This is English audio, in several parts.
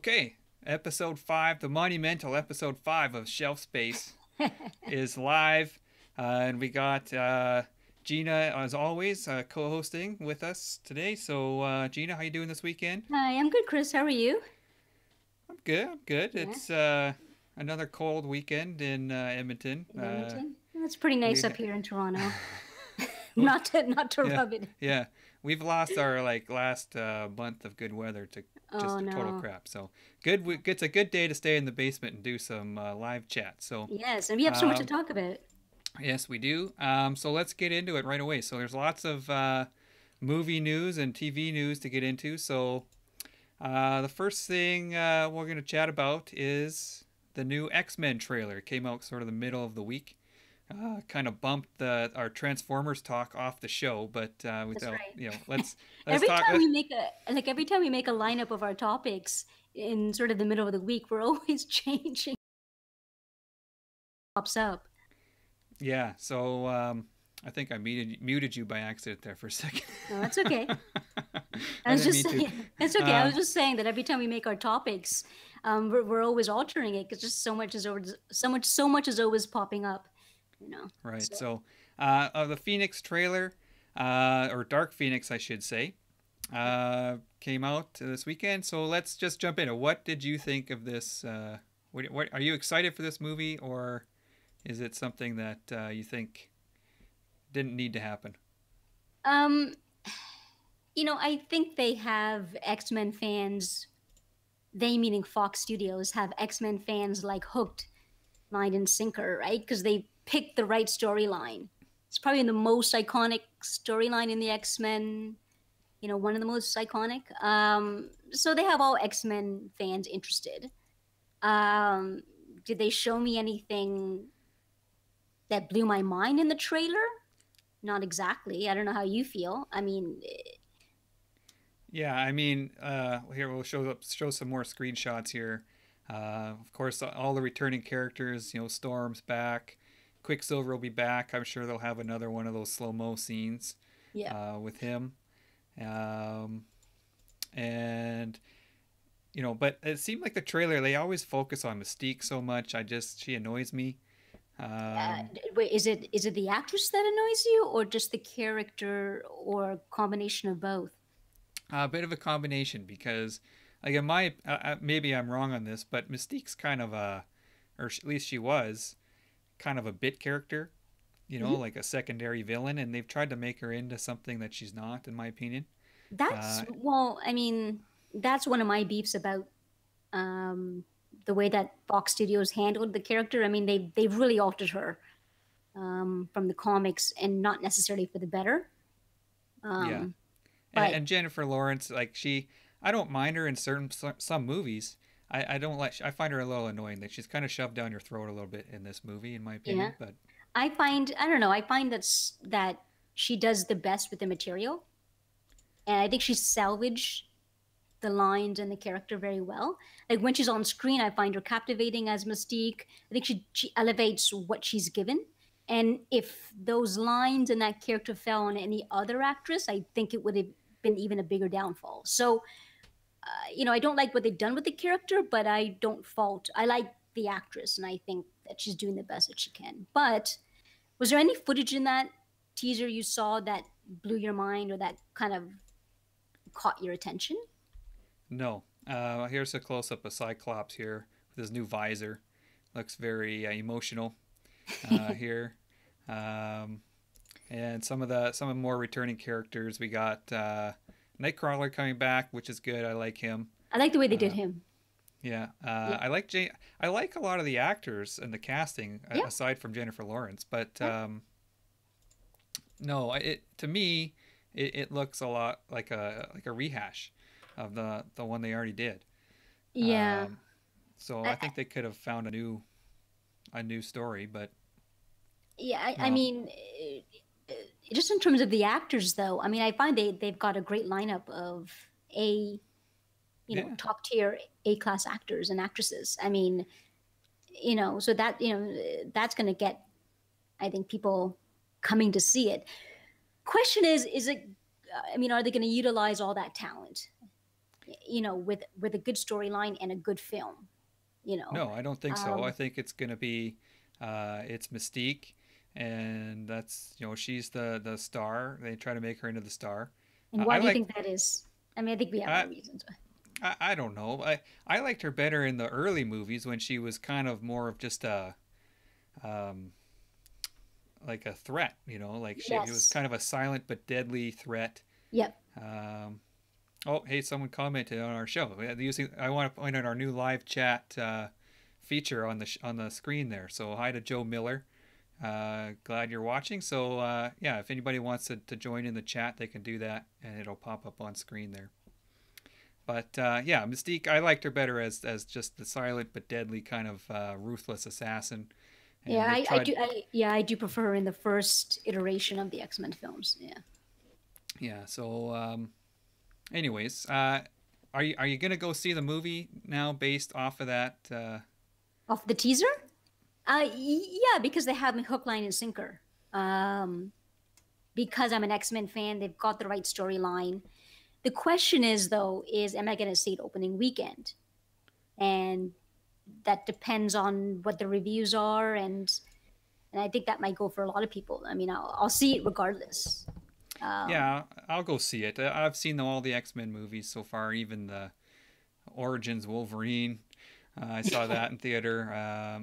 Okay, episode 5, the monumental episode 5 of Shelf Space is live. And we got Gina, as always, co-hosting with us today. So, Gina, how you doing this weekend? Hi, I'm good, Chris. How are you? I'm good. I'm good. Yeah, It's another cold weekend in Edmonton. in Edmonton. Well, it's pretty nice We, up here in Toronto. Not to yeah, rub it. yeah, we've lost our last month of good weather to Oh just total no. crap. So good. It's a good day to stay in the basement and do some live chat. So. Yes, and we have so much to Um, talk about. Yes, we do. So let's get into it right away. So there's lots of movie news and TV news to get into. So the first thing we're going to chat about is the new X-Men trailer. It came out sort of the middle of the week. Kind of bumped our Transformers talk off the show, but That's without right. let's Every talk. time we make a lineup of our topics in sort of the middle of the week, we're always changing pops up. Yeah. So I think I muted you by accident there for a second. No, that's okay. I I was didn't just mean to. saying, it's okay. I was Um, just saying that every time we make our topics, we're always altering it because just so much is always popping up, you know. Right. So So, the Phoenix trailer, or Dark Phoenix, I should say, came out this weekend. So let's just jump in. What did you think of this? What are you excited for this movie, or is it something that you think didn't need to happen? Um, I think they have X-Men fans, they meaning Fox Studios, have X-Men fans like hooked, line and sinker, right? Because they picked the right storyline. It's probably the most iconic storyline in the X-Men, one of the most iconic. So they have all X-Men fans interested. Um, did they show me anything that blew my mind in the trailer? Not exactly. I don't know how you feel. I mean, Yeah, I mean, here we'll show some more screenshots here. Of course, all the returning characters. Storm's back. Quicksilver will be back. I'm sure they'll have another one of those slow mo scenes yeah. with him. Um, and but it seemed like the trailer they always focus on Mystique so much. She annoys me. Uh, Um, wait, is it the actress that annoys you, or just the character, or a combination of both? a bit of a combination because, like, in my maybe I'm wrong on this, but Mystique's kind of at least she was kind of a bit character. Mhm. Like a secondary villain, and they've tried to make her into something that she's not, in my opinion. That's Uh, well, I mean, that's one of my beefs about um, the way that Fox Studios handled the character. I mean, they've really altered her from the comics, and not necessarily for the better. yeah, Um, and, but and Jennifer Lawrence, like I don't mind her in some movies. I don't like. I find her a little annoying. That she's kind of shoved down your throat a little bit in this movie, in my yeah, opinion. But I don't know. I find that she does the best with the material, and I think she salvaged the lines and the character very well. Like when she's on screen, I find her captivating as Mystique. I think she elevates what she's given. And if those lines and that character fell on any other actress, I think it would have been even a bigger downfall. So, I don't like what they've done with the character, but I don't fault. I like the actress, and I think that she's doing the best that she can. But was there any footage in that teaser you saw that blew your mind or that kind of caught your attention? no, here's a close up of Cyclops here with his new visor. Looks very emotional here. Um, and some of the more returning characters. We got Nightcrawler coming back, which is good. I like him. I like the way they did Uh, him. yeah, Yeah. I like a lot of the actors and the casting Yeah. aside from Jennifer Lawrence, but Yeah. no, it to me it looks a lot like a rehash of the one they already did. Yeah. Um, so I I, think they could have found a new story, but yeah. I no, mean, just in terms of the actors, though, I mean, I find they've got a great lineup of a yeah, top tier A class actors and actresses. I mean, so that that's going to get, I think, people coming to see it. Question is it? I mean, are they going to utilize all that talent? with a good storyline and a good film. You know, No, I don't think so. I um, think it's gonna be it's Mystique, and that's she's the star. They try to make her into the star. and why I do you like think that is? I mean, I think we have I, our reasons. I don't know. I liked her better in the early movies when she was kind of more of just a um, like a threat. Like she was Yes. kind of a silent but deadly threat. Yep. Um, oh, hey, someone commented on our show. I want to point out our new live chat feature on on the screen there. So hi to Joe Miller. Glad you're watching. So yeah, if anybody wants to join in the chat, they can do that, and it'll pop up on screen there. But yeah, Mystique, I liked her better as just the silent but deadly kind of ruthless assassin. Yeah, And they've I tried, do. I do prefer her in the first iteration of the X-Men films. Yeah. yeah. So, anyways, are you gonna go see the movie now based off of that? Off the teaser? Yeah, because they have me hook, line, and sinker. Um, because I'm an X-Men fan, they've got the right storyline. The question is, though, is am I going to see it opening weekend? And that depends on what the reviews are, and I think that might go for a lot of people. I mean, I'll see it regardless. Um, Yeah, I'll go see it. I've seen all the X Men movies so far, even the Origins Wolverine. I saw that in theater,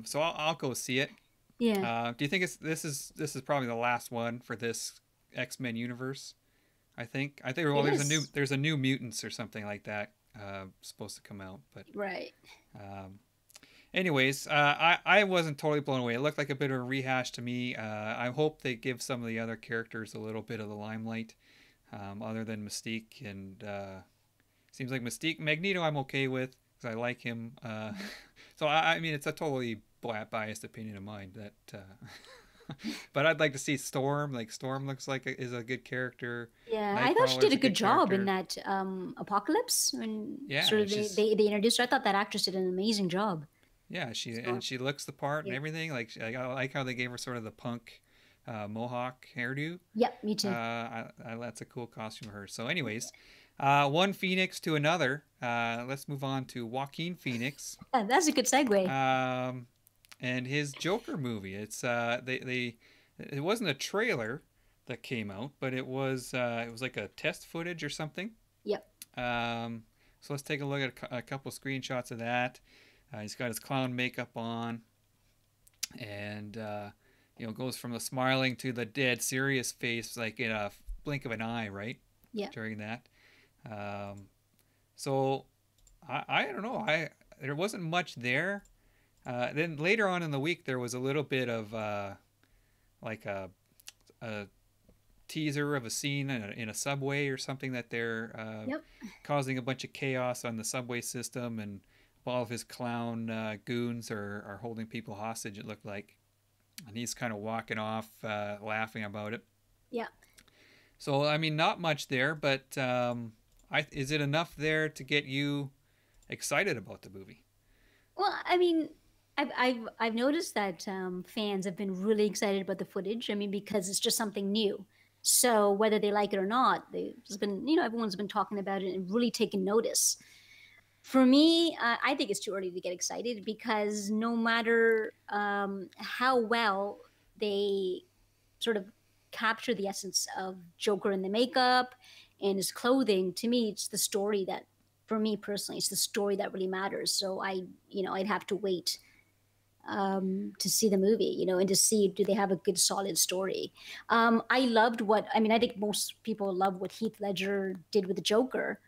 so I'll go see it. yeah, Do you think this is probably the last one for this X Men universe? I think well it is. there's a new mutants or something like that supposed to come out, but Right. um, anyways, I wasn't totally blown away. It looked like a bit of a rehash to me. I hope they give some of the other characters a little bit of the limelight, other than Mystique, and seems like Mystique Magneto I'm okay with because I like him. So I mean it's a totally biased opinion of mine that. But I'd like to see Storm. Like Storm looks like is a good character. Yeah, I thought she did Nightcrawler's a a good good job in character. that Apocalypse when Yeah, sort and of they, she's they, they introduced her. I thought that actress did an amazing job. yeah she So, and she looks the part and yeah. everything. I like how they gave her sort of the punk mohawk hairdo. Yep, me too. That's a cool costume of hers. So, anyways, one Phoenix to another. Let's move on to Joaquin Phoenix, Yeah, that's a good segue. um, and his Joker movie. They it wasn't a trailer that came out, but it was like a test footage or something. Yep. Um, so let's take a look at a couple screenshots of that. He's got his clown makeup on, and goes from the smiling to the dead serious face like in a blink of an eye, right? Yep. During that. Um, so I don't know. There wasn't much there. Then later on in the week, there was a little bit of like a teaser of a scene in a subway or something that they're Yep. causing a bunch of chaos on the subway system, and all of his clown goons are holding people hostage. It looked like, and he's kind of walking off, laughing about it. Yeah. So I mean, not much there, but is it enough there to get you excited about the movie? Well, I mean, I've noticed that fans have been really excited about the footage. I mean, because it's just something new. So whether they like it or not, there's been everyone's been talking about it and really taken notice. For me, I think it's too early to get excited because no matter how well they sort of capture the essence of Joker in the makeup and his clothing, to me, it's the story that, for me personally, it's the story that really matters. So I'd have to wait to see the movie, and to see do they have a good solid story. I loved I mean, I think most people love what Heath Ledger did with the Joker,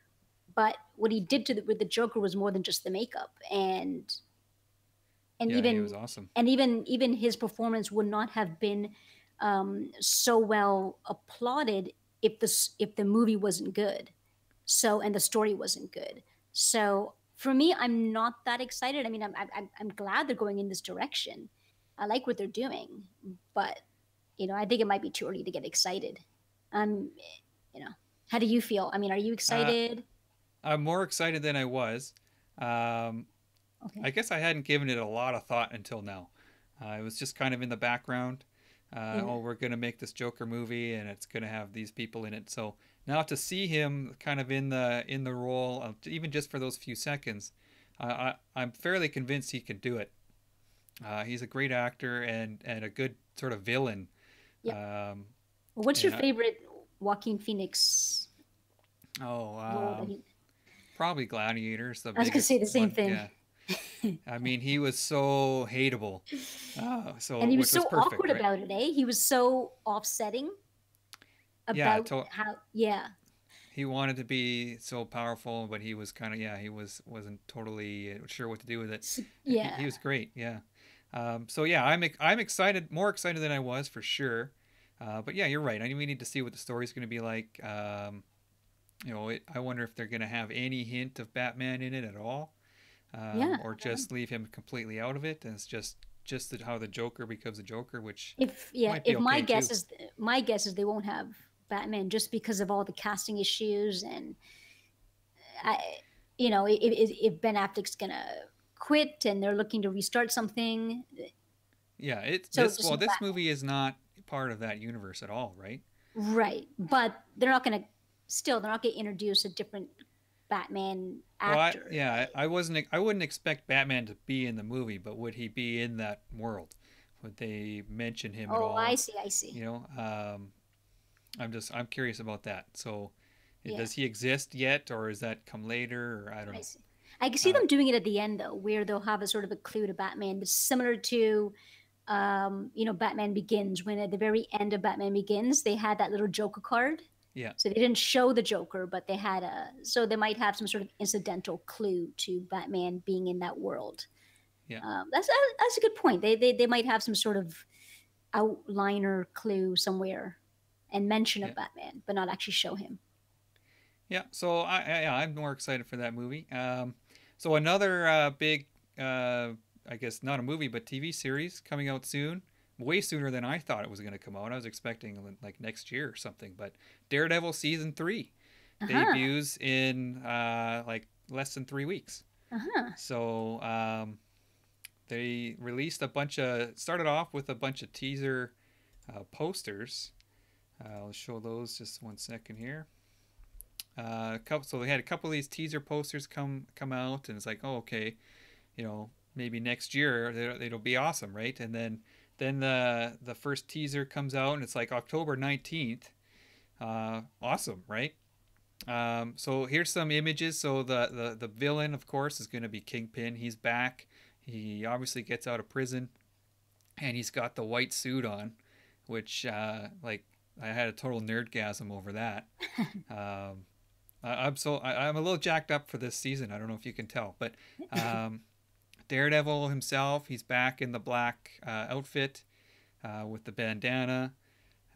but what he did with the Joker was more than just the makeup, and Yeah, he even was awesome. even his performance would not have been so well applauded if the movie wasn't good, so and the story wasn't good. So for me, I'm not that excited. I mean, I'm glad they're going in this direction. I like what they're doing, but I think it might be too early to get excited. Um, you know, how do you feel? I mean, are you Uh, excited? I'm more excited than I was. Um, Okay. I guess I hadn't given it a lot of thought until now. It was just kind of in the background. Yeah. Oh, we're gonna make this Joker movie, and it's gonna have these people in it. So Now to see him kind of in the role of, even just for those few seconds, I'm fairly convinced he can do it. He's a great actor and a good sort of villain. Yep. Um, What's your and favorite Joaquin Phoenix oh, role that he? probably Gladiator's the I was gonna say biggest the same one. thing. Yeah, I mean he was so hateable, so And he was which was so perfect, awkward right? about it, eh? He was so offsetting Yeah, about how, yeah, he wanted to be so powerful, but he was kind of, yeah, he wasn't totally sure what to do with it. He yeah, was great, yeah. So yeah, I'm excited, more excited than I was for sure. But yeah, you're right. I mean, we need to see what the story's going to be like. I wonder if they're going to have any hint of Batman in it at all, yeah. or I don't know. just leave him completely out of it, and it's just how the Joker becomes a Joker, which If yeah, might be if okay too. my guess is they won't have Batman just because of all the casting issues and I, if Ben Affleck's gonna quit and they're looking to restart something, Yeah, so just no this Batman. movie is not part of that universe at all, right? Right, but they're not gonna introduce a different Batman Well, actor. I wouldn't expect Batman to be in the movie, but would he be in that world? Would they mention him at Oh, I all? see, I see. You know, I'm curious about that. So, Yeah, does he exist yet, or is that come later, or I don't I know. see. I can see Uh, them doing it at the end though, where they'll have a sort of a clue to Batman, but similar to Batman Begins, when at the very end of Batman Begins, they had that little Joker card. yeah, So they didn't show the Joker, but so they might have some sort of incidental clue to Batman being in that world. yeah, That's a good point. They might have some sort of outliner clue somewhere and mention yeah, of Batman, but not actually show him. yeah. So I'm more excited for that movie. So another big, I guess not a movie but TV series coming out soon. Way sooner than I thought it was going to come out. I was expecting like next year or something. But Daredevil season 3 Uh huh. debuts in like less than 3 weeks. Uh huh. So they released a bunch of, started off with a bunch of teaser posters. I'll show those just 1 second here. So they had a couple of these teaser posters come out, and it's like, oh, okay, maybe next year it'll be awesome, right? And then the first teaser comes out, and it's like October 19th. Awesome, right? So here's some images. So the villain, of course, is going to be Kingpin. He's back. He obviously gets out of prison, and he's got the white suit on, which like I had a total nerdgasm over that. Um, I'm a little jacked up for this season. I don't know if you can tell, but um, Daredevil himself, he's back in the black outfit with the bandana.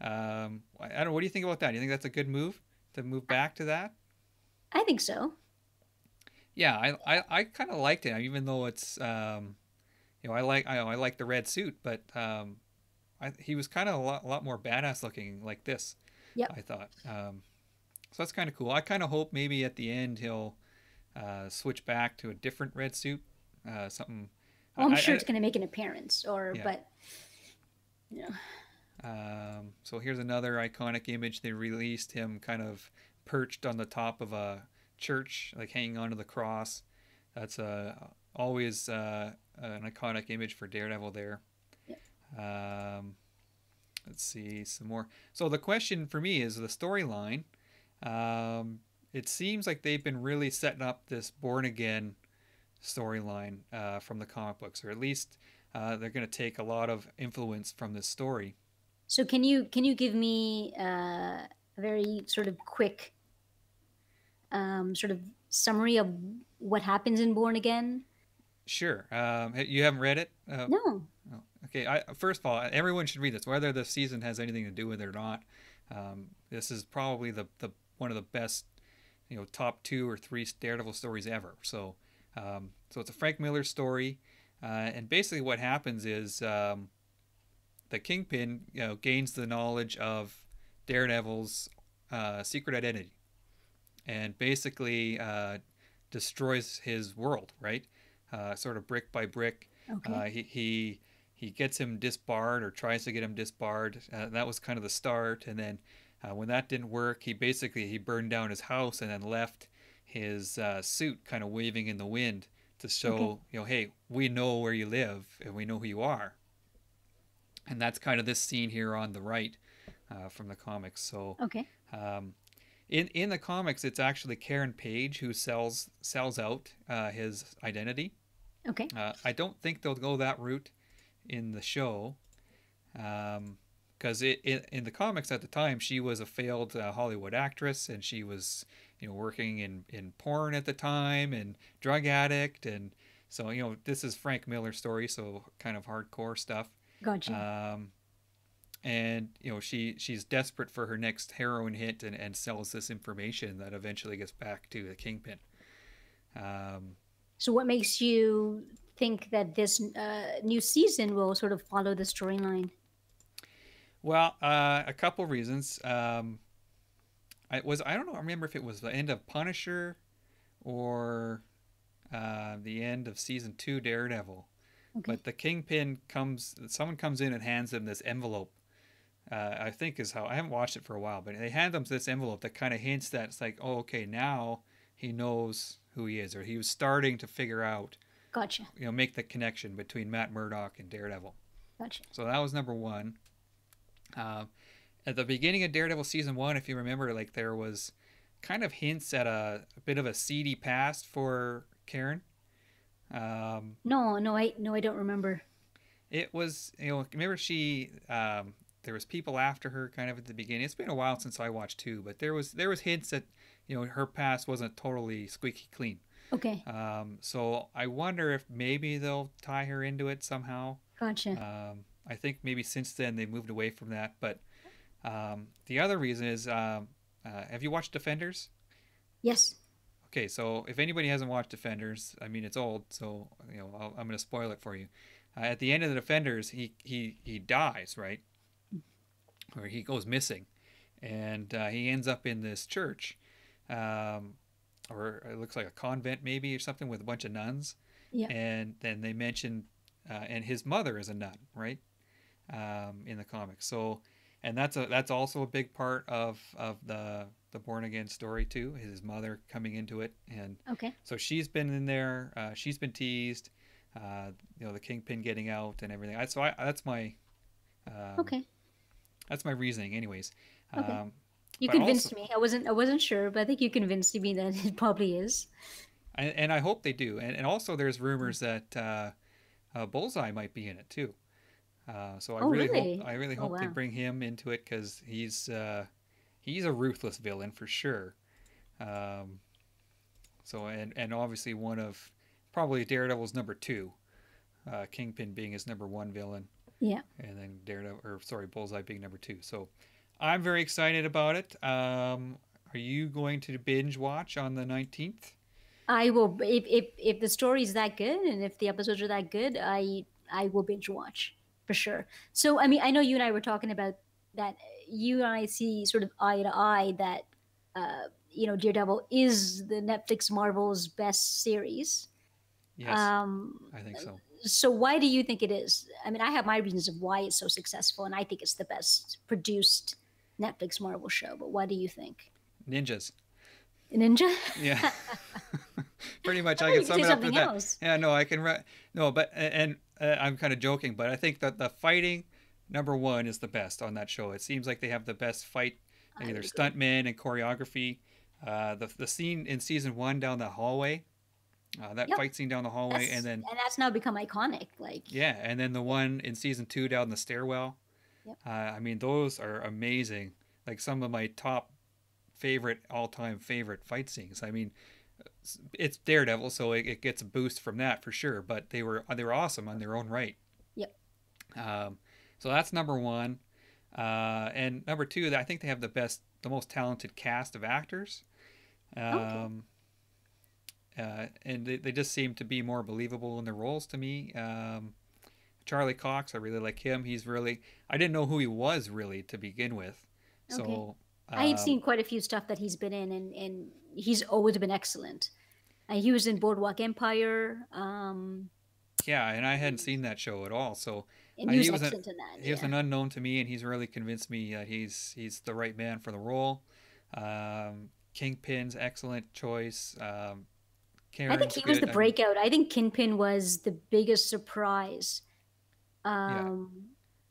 I don't know. What do you think about that? Do you think that's a good move to move back to that? I think so. Yeah, I kind of liked it, even though it's I like the red suit, but he was kind of a lot more badass looking like this. Yep. I thought. So that's kind of cool. I kind of hope maybe at the end he'll switch back to a different red suit, something. Well, I'm sure I it's going to make an appearance, yeah. but you know, So here's another iconic image they released, him kind of perched on the top of a church, like hanging onto the cross. That's always an iconic image for Daredevil there. yep. Um, let's see some more. So the question for me is the storyline. It seems like they've been really setting up this born again storyline from the comic books, or at least they're going to take a lot of influence from this story. So can you give me a very sort of quick sort of summary of what happens in Born Again? Sure. You haven't read it? No. Oh, okay. First of all, everyone should read this, whether the season has anything to do with it or not. This is probably the one of the best, top 2 or 3 Daredevil stories ever. So it's a Frank Miller story, and basically what happens is the Kingpin, gains the knowledge of Daredevil's secret identity, and basically destroys his world, right? Sort of brick by brick. Okay. He gets him disbarred, or tries to get him disbarred. That was kind of the start, and then When that didn't work, he burned down his house and then left his suit kind of waving in the wind to Okay. show, hey, we know where you live and we know who you are. And that's kind of this scene here on the right from the comics. So Okay. um, in the comics, it's actually Karen Page who sells out his identity. Okay. I don't think they'll go that route in the show, because in the comics at the time she was a failed Hollywood actress, and she was working in porn at the time, and drug addict, and so this is Frank Miller's story, so kind of hardcore stuff. Gotcha. Um, and she's desperate for her next heroin hit, and sells this information that eventually gets back to the Kingpin. Um, So, what makes you think that this new season will sort of follow the storyline? well, a couple reasons. I don't know. I remember if it was the end of Punisher or the end of season 2 Daredevil. Okay. But the Kingpin comes. Someone comes in and hands him this envelope. I think is how I haven't watched it for a while, but they hand him this envelope that kind of hints that it's like, oh, okay, now he knows who he is, or he was starting to figure out, Gotcha. make the connection between Matt Murdock and Daredevil. Gotcha. So that was number one. Uh, at the beginning of Daredevil season 1, if you remember, like there was kind of hints at a bit of a seedy past for Karen. Um, No, I don't remember. it was, remember there was people after her kind of at the beginning. It's been a while since I watched too, but there was hints that her past wasn't totally squeaky clean. Okay. So I wonder if maybe they'll tie her into it somehow. Gotcha. I think maybe since then they moved away from that. But the other reason is, have you watched Defenders? Yes. Okay, so if anybody hasn't watched Defenders, I mean it's old, so I'm going to spoil it for you. At the end of the Defenders, he dies, right? Or he goes missing, and he ends up in this church, um, or it looks like a convent maybe or something with a bunch of nuns, Yeah. and then they mention, and his mother is a nun, right? In the comics. So, and that's also a big part of the born again story too. His mother coming into it, and Okay. so she's been in there. She's been teased. The Kingpin getting out and everything. Um, Okay. that's my reasoning, anyways. Okay. Um, You but also, convinced me. I wasn't sure, but I think you convinced me that it probably is. and I hope they do. And also, there's rumors that Bullseye might be in it too. So Oh, really? I really Oh, hope they wow. bring him into it, because he's a ruthless villain for sure. Um, so and obviously one of probably Daredevil's number two, Kingpin being his number one villain, Yeah. and then Bullseye being number two. So I'm very excited about it. Are you going to binge watch on the 19th? I will if the story is that good and if the episodes are that good, I will binge watch for sure. So I mean, I know you and I were talking about that. You and I see sort of eye to eye that Daredevil is the Netflix Marvel's best series. Yes, Um, I think so. so why do you think it is? I mean, I have my reasons of why it's so successful, and I think it's the best produced Netflix Marvel show. But why do you think? Ninjas. Ninja? Yeah. Pretty much, I I thought can you could sum say it up with something that. else. Yeah, no, I can. No, but I'm kind of joking, but I think that the fighting number one is the best on that show. It seems like they have the best fight, I either would agree. stuntmen and choreography. The scene in season 1 down the hallway, that Yep. fight scene down the hallway, and then That's now become iconic. Like, yeah, and then the one in season 2 down the stairwell. yep. I mean, those are amazing. Like some of my top favorite, all-time favorite fight scenes. I mean, it's Daredevil, so it gets a boost from that for sure. But they were awesome on their own right. Yep. Um, so that's number one, and number two, I think they have the most talented cast of actors, Okay. um, and they just seem to be more believable in their roles to me. Charlie Cox, I really like him. I didn't know who he was really to begin with, Okay. so I've um, seen quite a few stuff that he's been in, and he's always been excellent. He was in Boardwalk Empire. Yeah, and I hadn't seen that show at all. So And he was he was excellent in that. he was Yeah. an unknown to me, and he's really convinced me that he's the right man for the role. Kingpin's excellent choice. I think Karen's he was the good. I mean, breakout. I think Kingpin was the biggest surprise yeah, um,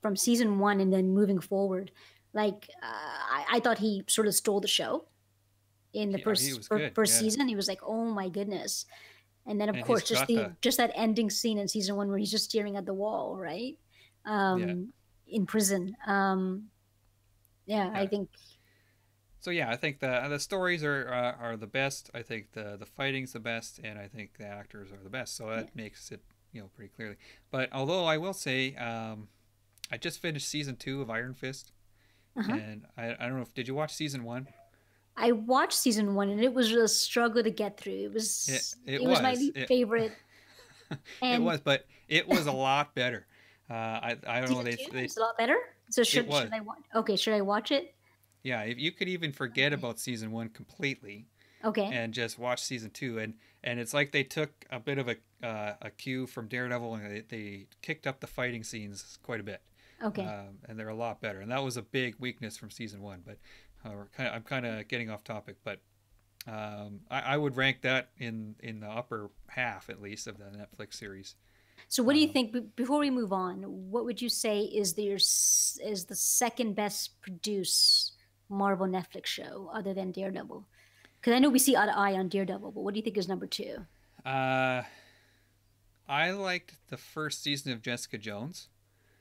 from season one and then moving forward. Like I thought he sort of stole the show in the he first was good. first Yeah, season. He was like, oh my goodness. And then of and course he's got the just that ending scene in season one where he's just staring at the wall, right? yeah In prison. Yeah, I yeah. think So yeah, I think the stories are the best. I think the fighting's the best, and I think the actors are the best. So yeah. that makes it pretty clearly. But although I will say, I just finished season 2 of Iron Fist, Uh-huh. and I don't know if did you watch season 1? I watched season one and it was a struggle to get through. It It was my was least favorite. it And was, but it was a lot better. I don't know season two they is a lot better. So it should was. I watch? Okay, should I watch it? Yeah, if you could even forget Okay. about season 1 completely Okay. and just watch season 2, and it's like they took a bit of a cue from Daredevil, and they kicked up the fighting scenes quite a bit. Okay. And they're a lot better, and that was a big weakness from season 1. But I'm kind of getting off topic, but I would rank that in the upper half at least of the Netflix series. So what do you Um, think before we move on? What would you say is is the second best produced Marvel Netflix show other than Daredevil? Because I know we see eye to eye on Daredevil, but what do you think is number two? uh, I liked the first season of Jessica Jones.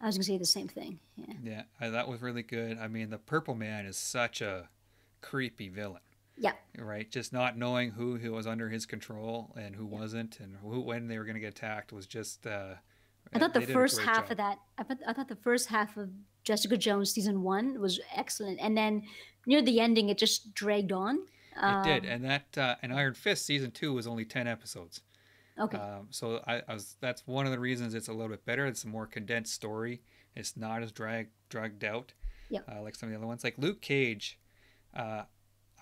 I was gonna say the same thing. Yeah. Yeah, that was really good. I mean, the Purple Man is such a creepy villain, Yeah. right? Just not knowing who was under his control and who Yeah. wasn't, and when they were going to get attacked was just I thought the they did a first great half job. of that. I thought the first half of Jessica Jones season one was excellent, and then near the ending, it just dragged on. It did, Um, and that and Iron Fist season 2 was only 10 episodes. okay. So I was that's one of the reasons it's a little bit better. It's a more condensed story. It's not as dragged out Yeah. like some of the other ones. Like Luke Cage, uh,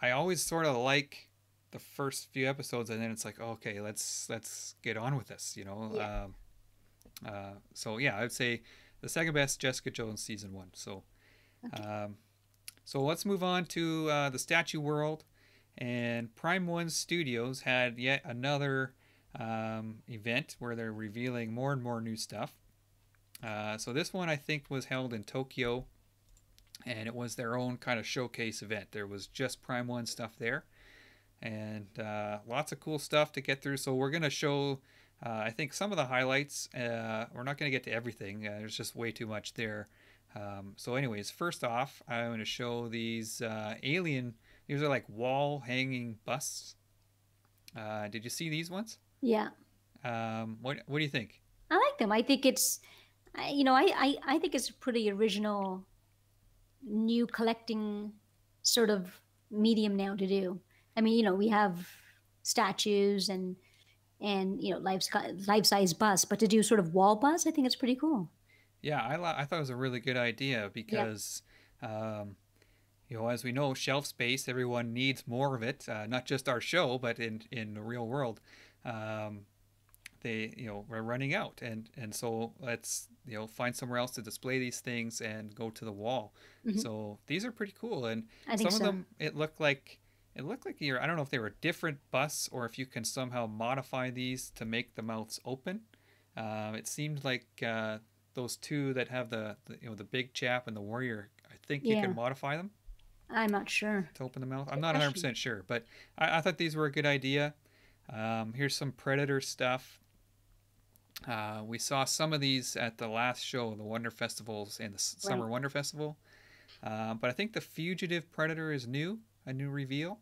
I always sort of like the first few episodes, and then it's like, okay, let's get on with this, you know. Yeah. So yeah, I'd say the second best Jessica Jones season 1. Okay. Um, so let's move on to the Statue World, and Prime One Studios had yet another event where they're revealing more and more new stuff. So this one I think was held in Tokyo, and it was their own kind of showcase event. There was just Prime One stuff there, and lots of cool stuff to get through. So we're gonna show, I think, some of the highlights. We're not gonna get to everything. There's just way too much there. So, anyways, first off, I'm gonna show these alien. These are like wall hanging busts. Did you see these ones? Yeah. What do you think? I like them. I think it's, I think it's a pretty original, new collecting sort of medium now to do. I mean, we have statues and life size bus, but to do sort of wall bus, I think it's pretty cool. Yeah, I thought it was a really good idea Yeah. because, um, as we know, shelf space, everyone needs more of it. Not just our show, but in the real world, um, we're running out, and so let's find somewhere else to display these things and go to the wall. Hmm. So these are pretty cool, and I think some of so. them it looked like you're I don't know if they were different busts or if you can somehow modify these to make the mouths open. It seemed like those two that have the big chap and the warrior. I think you can Yeah. modify them I'm not sure. to open the mouth. I'm Good not question. 100% sure, but I thought these were a good idea. Here's some Predator stuff. We saw some of these at the last show, the Wonder Festivals and the Right. Summer Wonder Festival. But I think the Fugitive Predator is new, a new reveal.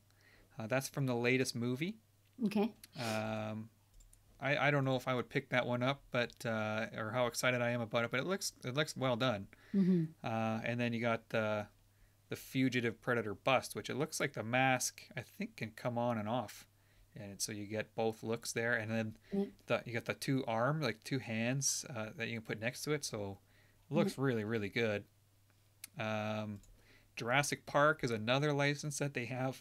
That's from the latest movie. Okay. Um, I don't know if I would pick that one up, but or how excited I am about it. But it looks well done. Hmm. And then you got the Fugitive Predator bust, which it looks like the mask I think can come on and off, and so you get both looks there. And then you got the two arm, like two hands that you can put next to it. So it looks really really good. Um, Jurassic Park is another license that they have.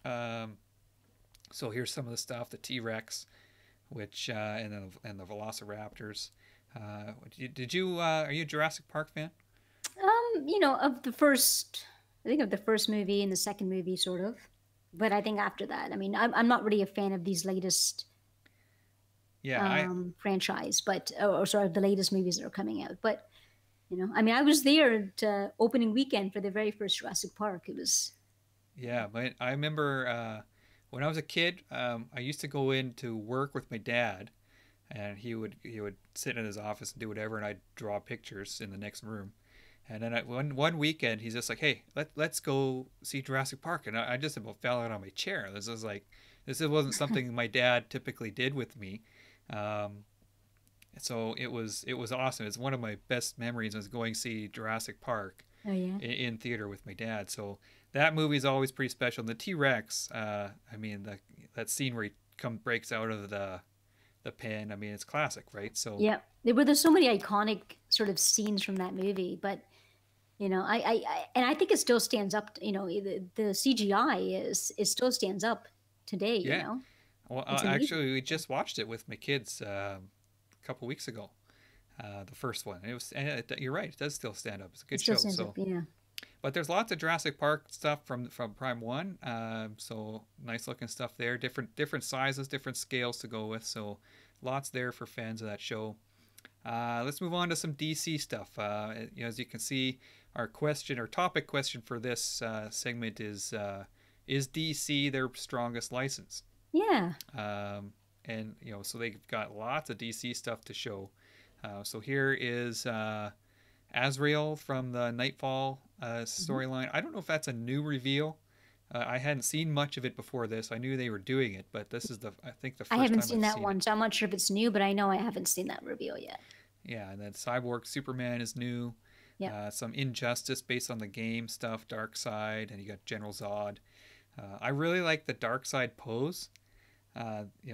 Um, so here's some of the stuff: the T Rex, which and the Velociraptors. Did you are you a Jurassic Park fan? Of the first, I think of the first movie and the second movie, sort of. But I think after that, I mean, I'm not really a fan of these latest Yeah, I franchise, but or sorry, the latest movies that are coming out. But I mean, I was there at opening weekend for the very first Jurassic Park. It was, yeah, but I remember when I was a kid, I used to go in to work with my dad, and he would sit in his office and do whatever, and I'd draw pictures in the next room. And then one weekend, he's just like, "Hey, let's go see Jurassic Park," and I just about fell out on my chair. This wasn't something my dad typically did with me. Um, so it was awesome. It's one of my best memories was going to see Jurassic Park oh yeah, in theater with my dad. So that movie is always pretty special. And the T Rex, I mean, that scene where he breaks out of the pen. I mean, it's classic, right? So yeah. There's so many iconic sort of scenes from that movie, but and I think it still stands up. The CGI is still stands up today. yeah. Well, It's amazing. actually, we just watched it with my kids a couple weeks ago. The first one. You're right. It does still stand up. It's a It good still show. stands up. So, Yeah. but there's lots of Jurassic Park stuff from Prime One. So nice looking stuff there. Different sizes, different scales to go with. So lots there for fans of that show. Let's move on to some DC stuff. As you can see, our topic question for this segment is DC their strongest license? Yeah. And so they've got lots of DC stuff to show. So here is Azrael from the Nightfall Mhm. storyline. I don't know if that's a new reveal. I hadn't seen much of it before this. I knew they were doing it, but this is I think the I first haven't time seen I've that seen it. one, so I'm not sure if it's new, but I know I haven't seen that reveal yet. Yeah, and then Cyborg Superman is new. Yep. Some Injustice based on the game stuff, Dark Side, and you got General Zod. I really like the Dark Side pose.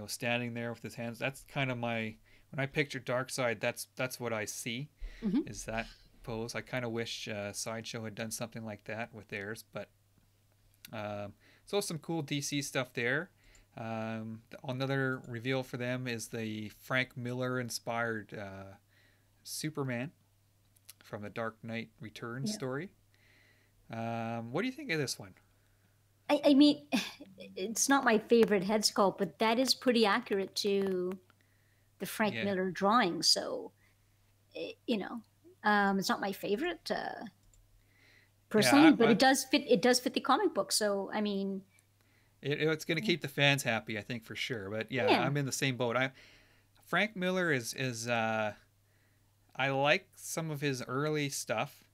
Standing there with his hands. That's kind of when I picture Dark Side. That's what I see. Hmm. Is that pose? I kind of wish Sideshow had done something like that with theirs, but um, so some cool DC stuff there. Another reveal for them is the Frank Miller inspired Superman from the Dark Knight Returns Yeah. story. What do you think of this one? I mean, it's not my favorite head sculpt, but that is pretty accurate to the Frank Yeah, Miller drawing. So, eh, you know, it's not my favorite personally, yeah, but it does fit. It does fit the comic book. So, I mean, it's going to keep the fans happy, I think for sure. But yeah, yeah. I'm in the same boat. Frank Miller is I like some of his early stuff,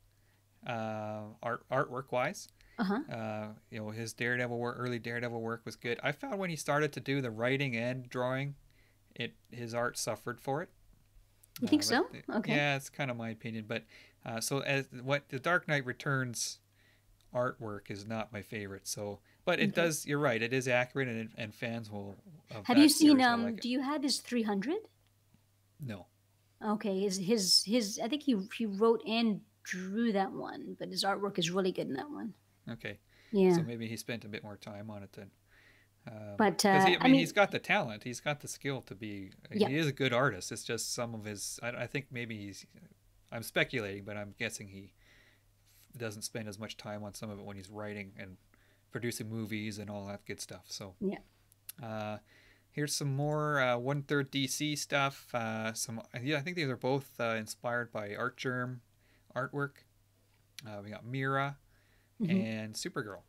artwork wise. Uh huh. His early Daredevil work was good. I found when he started to do the writing and drawing, his art suffered for it. You think But so? Okay. yeah, it's kind of my opinion. But so as what the Dark Knight Returns artwork is not my favorite. So, but it Okay. does. You're right. It is accurate, and fans will of Have you that seen? series will like it. Do you have his 300? No. Okay. His. I think he wrote and drew that one, but his artwork is really good in that one. Okay. Yeah. So maybe he spent a bit more time on it then. But Because I I mean, mean, he's got the talent, he's got the skill to be. yeah. He is a good artist. It's just some of his. I think maybe he's. I'm speculating, but I'm guessing he doesn't spend as much time on some of it when he's writing and producing movies and all that good stuff. So Yeah. uh, here's some more one-third DC stuff. I think these are both inspired by Art Germ artwork. We got Mira Hmm. and Supergirl.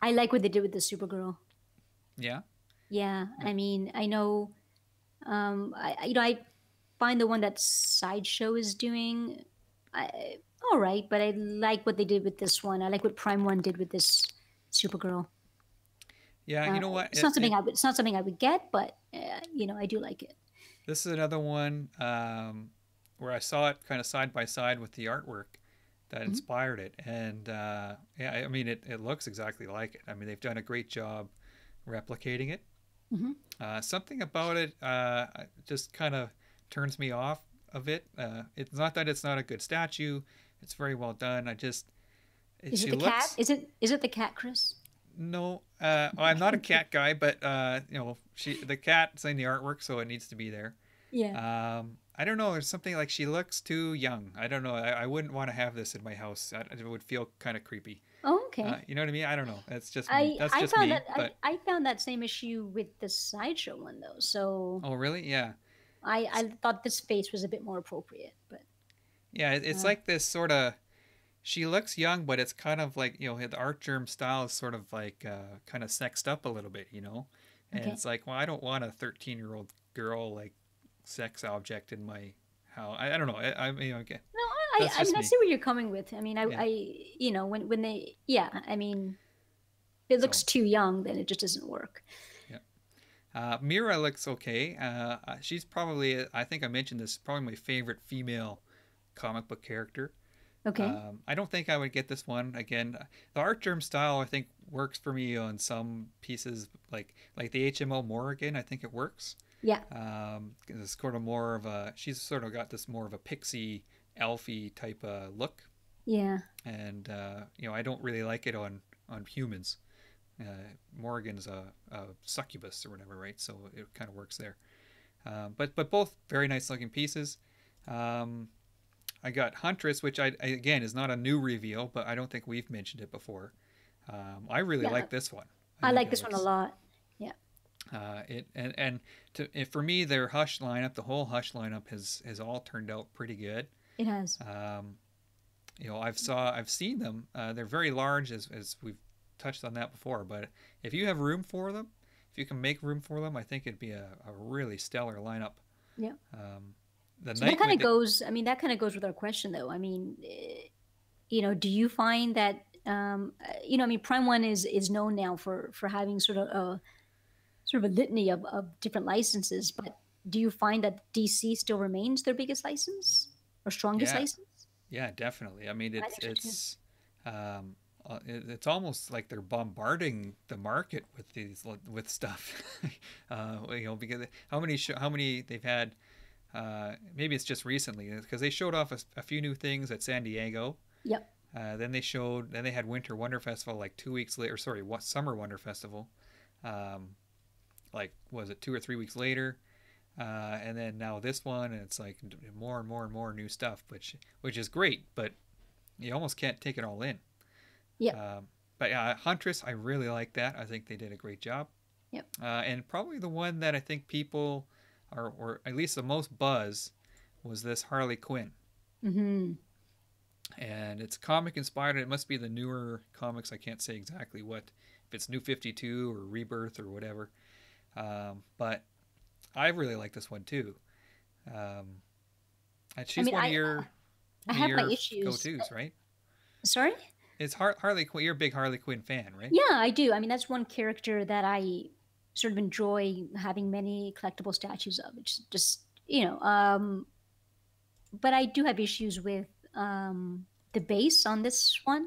I like what they did with the Supergirl. Yeah. Yeah, Uh, I mean, I know. I find the one that Sideshow is doing, I, all right, but I like what they did with this one. I like what Prime One did with this Supergirl. Yeah. You know what? It's not something it's not something I would get, but I do like it. This is another one where I saw it kind of side by side with the artwork that Hmm. inspired it, and yeah, I mean it looks exactly like it. I mean they've done a great job replicating it. Hmm. Something about it just kind of turns me off of it. It's not that it's not a good statue; it's very well done. I just Is it she the cat? looks Is it the cat, Chris? No, I'm not a cat guy, but the cat's in the artwork, so it needs to be there. Yeah. I don't know. There's something like she looks too young. I don't know. I wouldn't want to have this in my house. It would feel kind of creepy. Oh, okay. You know what I mean? I don't know. That's just me. I That's I just found me. that But I found that same issue with the sideshow one though. So oh, really? Yeah. I thought this face was a bit more appropriate, but Yeah. It's uh, like this sort of. She looks young, but it's kind of like the art germ style is sort of like kind of sexed up a little bit, and okay. it's like, well, I don't want a 13-year-old girl like sex object in my house. I don't know. I mean, okay, No, that's I mean just I me. see where you're coming with. I mean Yeah. when they yeah, I mean if it looks So too young, then it just doesn't work. yeah. Mira looks okay. She's probably, I think I mentioned this, probably my favorite female comic book character. Okay. I don't think I would get this one again. The art germ style I think works for me on some pieces, like the HMO Morrigan. I think it works. Yeah. It's sort of more of a, she's sort of got this more of a pixie, elfy type of look, Yeah. and I don't really like it on humans. Uh, Morrigan's a succubus or whatever, right? So it kind of works there. But both very nice looking pieces. Um, I got Huntress, which again is not a new reveal, but I don't think we've mentioned it before. I really Yeah. like this one. I I think like it this one a looks lot. Yeah. it for me their Hush lineup, the whole Hush lineup has all turned out pretty good. It has. Um, I've seen them. They're very large as we've touched on that before. But if you have room for them, if you can make room for them, I think it'd be a really stellar lineup. Yeah. Um, the So that kind of Nightwing, goes, I mean, that kind of goes with our question though. I mean, do you find that, I mean, Prime One is known now for having sort of a litany of different licenses, but do you find that DC still remains their biggest license or strongest yeah, license? yeah, definitely. I mean, I think so too. um, it's almost like they're bombarding the market with with stuff. Because how many they've had. Maybe it's just recently because they showed off a few new things at San Diego. Yep. Then they had Winter Wonder Festival like 2 weeks later. Sorry, what Summer Wonder Festival? Um, like was it 2 or 3 weeks later? And then now this one, and it's like more and more and more new stuff, which is great, but you almost can't take it all in. Yep. But yeah, Huntress, I really like that. I think they did a great job. Yep. And probably the one that I think people are, or at least the most buzz, was this Harley Quinn. Mm-hmm. And it's comic inspired. It must be the newer comics. I can't say exactly what, if it's New 52 or Rebirth or whatever. But I really like this one too. Um, and I she's mean, one of I have my go issues. tos, right? Sorry. It's Harley Quinn. You're a big Harley Quinn fan, right? Yeah, I do. I mean, that's one character that I sort of enjoy having many collectible statues of. It's just, but I do have issues with the base on this one.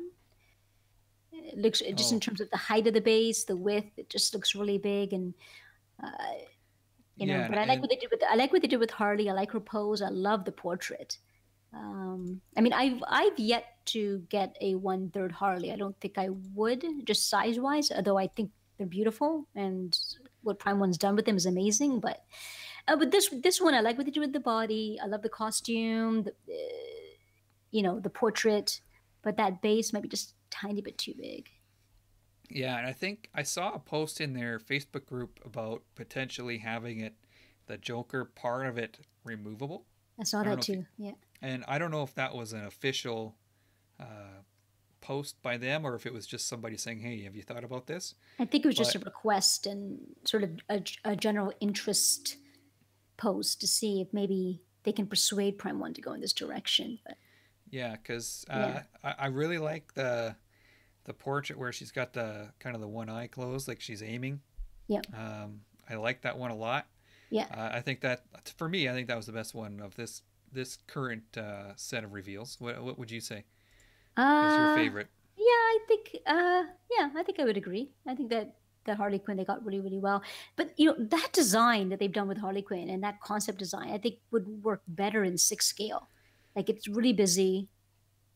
It looks just in Oh, terms of the height of the base, the width, it just looks really big, and uh, yeah, But I like and what they did with Harley. I like her pose. I love the portrait. I mean, I've yet to get a 1/3 Harley. I don't think I would, just size wise. Although I think they're beautiful, and what Prime One's done with them is amazing. But this one, I like what they did with the body. I love the costume, the portrait, but that base might be just a tiny bit too big. yeah, and I think I saw a post in their Facebook group about potentially having the Joker part of it removable. I saw I don't that know if you, too. Yeah, and I don't know if that was an official uh, post by them or if it was just somebody saying, "Hey, have you thought about this?" I think it was just a But request and sort of a general interest post to see if maybe they can persuade Prime One to go in this direction. But yeah, because yeah, I really like the portrait where she's got the kind of the one eye closed, like she's aiming. yeah, I like that one a lot. yeah. I think that for me, I think that was the best one of this current set of reveals. What would you say is your Uh, favorite? yeah, I think I would agree. I think that the Harley Quinn they got really, really well. But that design that they've done with Harley Quinn and that concept design, I think would work better in 6 scale. Like it's really busy.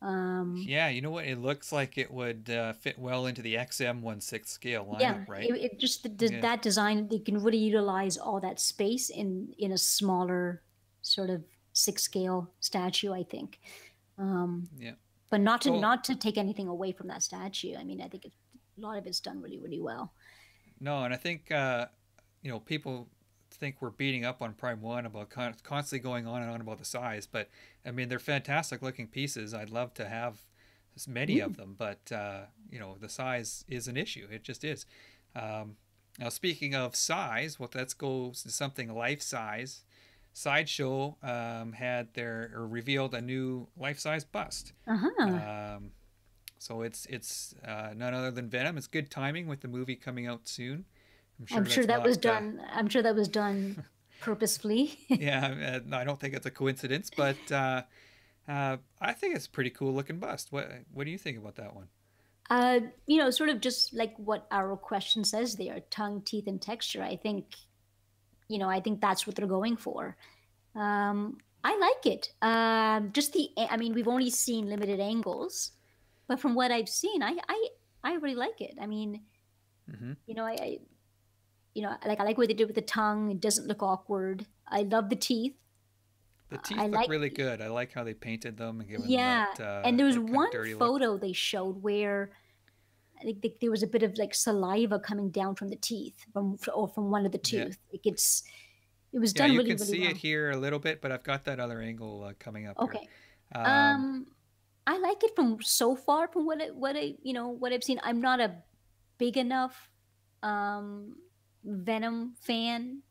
Yeah, you know what? It looks like it would fit well into the XM 1/6 scale lineup, Yeah, right? it just Yeah, that design, they can really utilize all that space in a smaller sort of six scale statue, I think. Um, yeah. but So not to take anything away from that statue. I mean, I think a lot of it's done really really well. no, and I think people think we're beating up on Prime One about constantly going on and on about the size, but I mean they're fantastic looking pieces. I'd love to have as many Mm. of them, but the size is an issue. It just is. Um, Now, speaking of size, well, let's go to something life size. Sideshow had their or revealed a new life size bust. Uh-huh. Um, so it's none other than Venom. It's good timing with the movie coming out soon. I'm sure I'm sure that's that was not. done. I'm sure that was done purposefully. Yeah, I don't think it's a coincidence, but I think it's a pretty cool looking bust. What do you think about that one? Sort of just like what our question says there, tongue, teeth, and texture. I think that's what they're going for. I like it. I mean, we've only seen limited angles, but from what I've seen, I really like it. I mean, Hmm. you know, I like what they did with the tongue. It doesn't look awkward. I love the teeth. The I teeth look like, really good. I like how they painted them and given them yeah. And there was that kind of one dirty look. photo they showed where I think there was a bit of like saliva coming down from the teeth, from one of the Yeah, tooth. It was yeah, done you really can really see it well. here a little bit, but I've got that other angle coming up here. Okay. Um, Um, I like it from so far from what I've seen. I'm not a big enough um Venom fan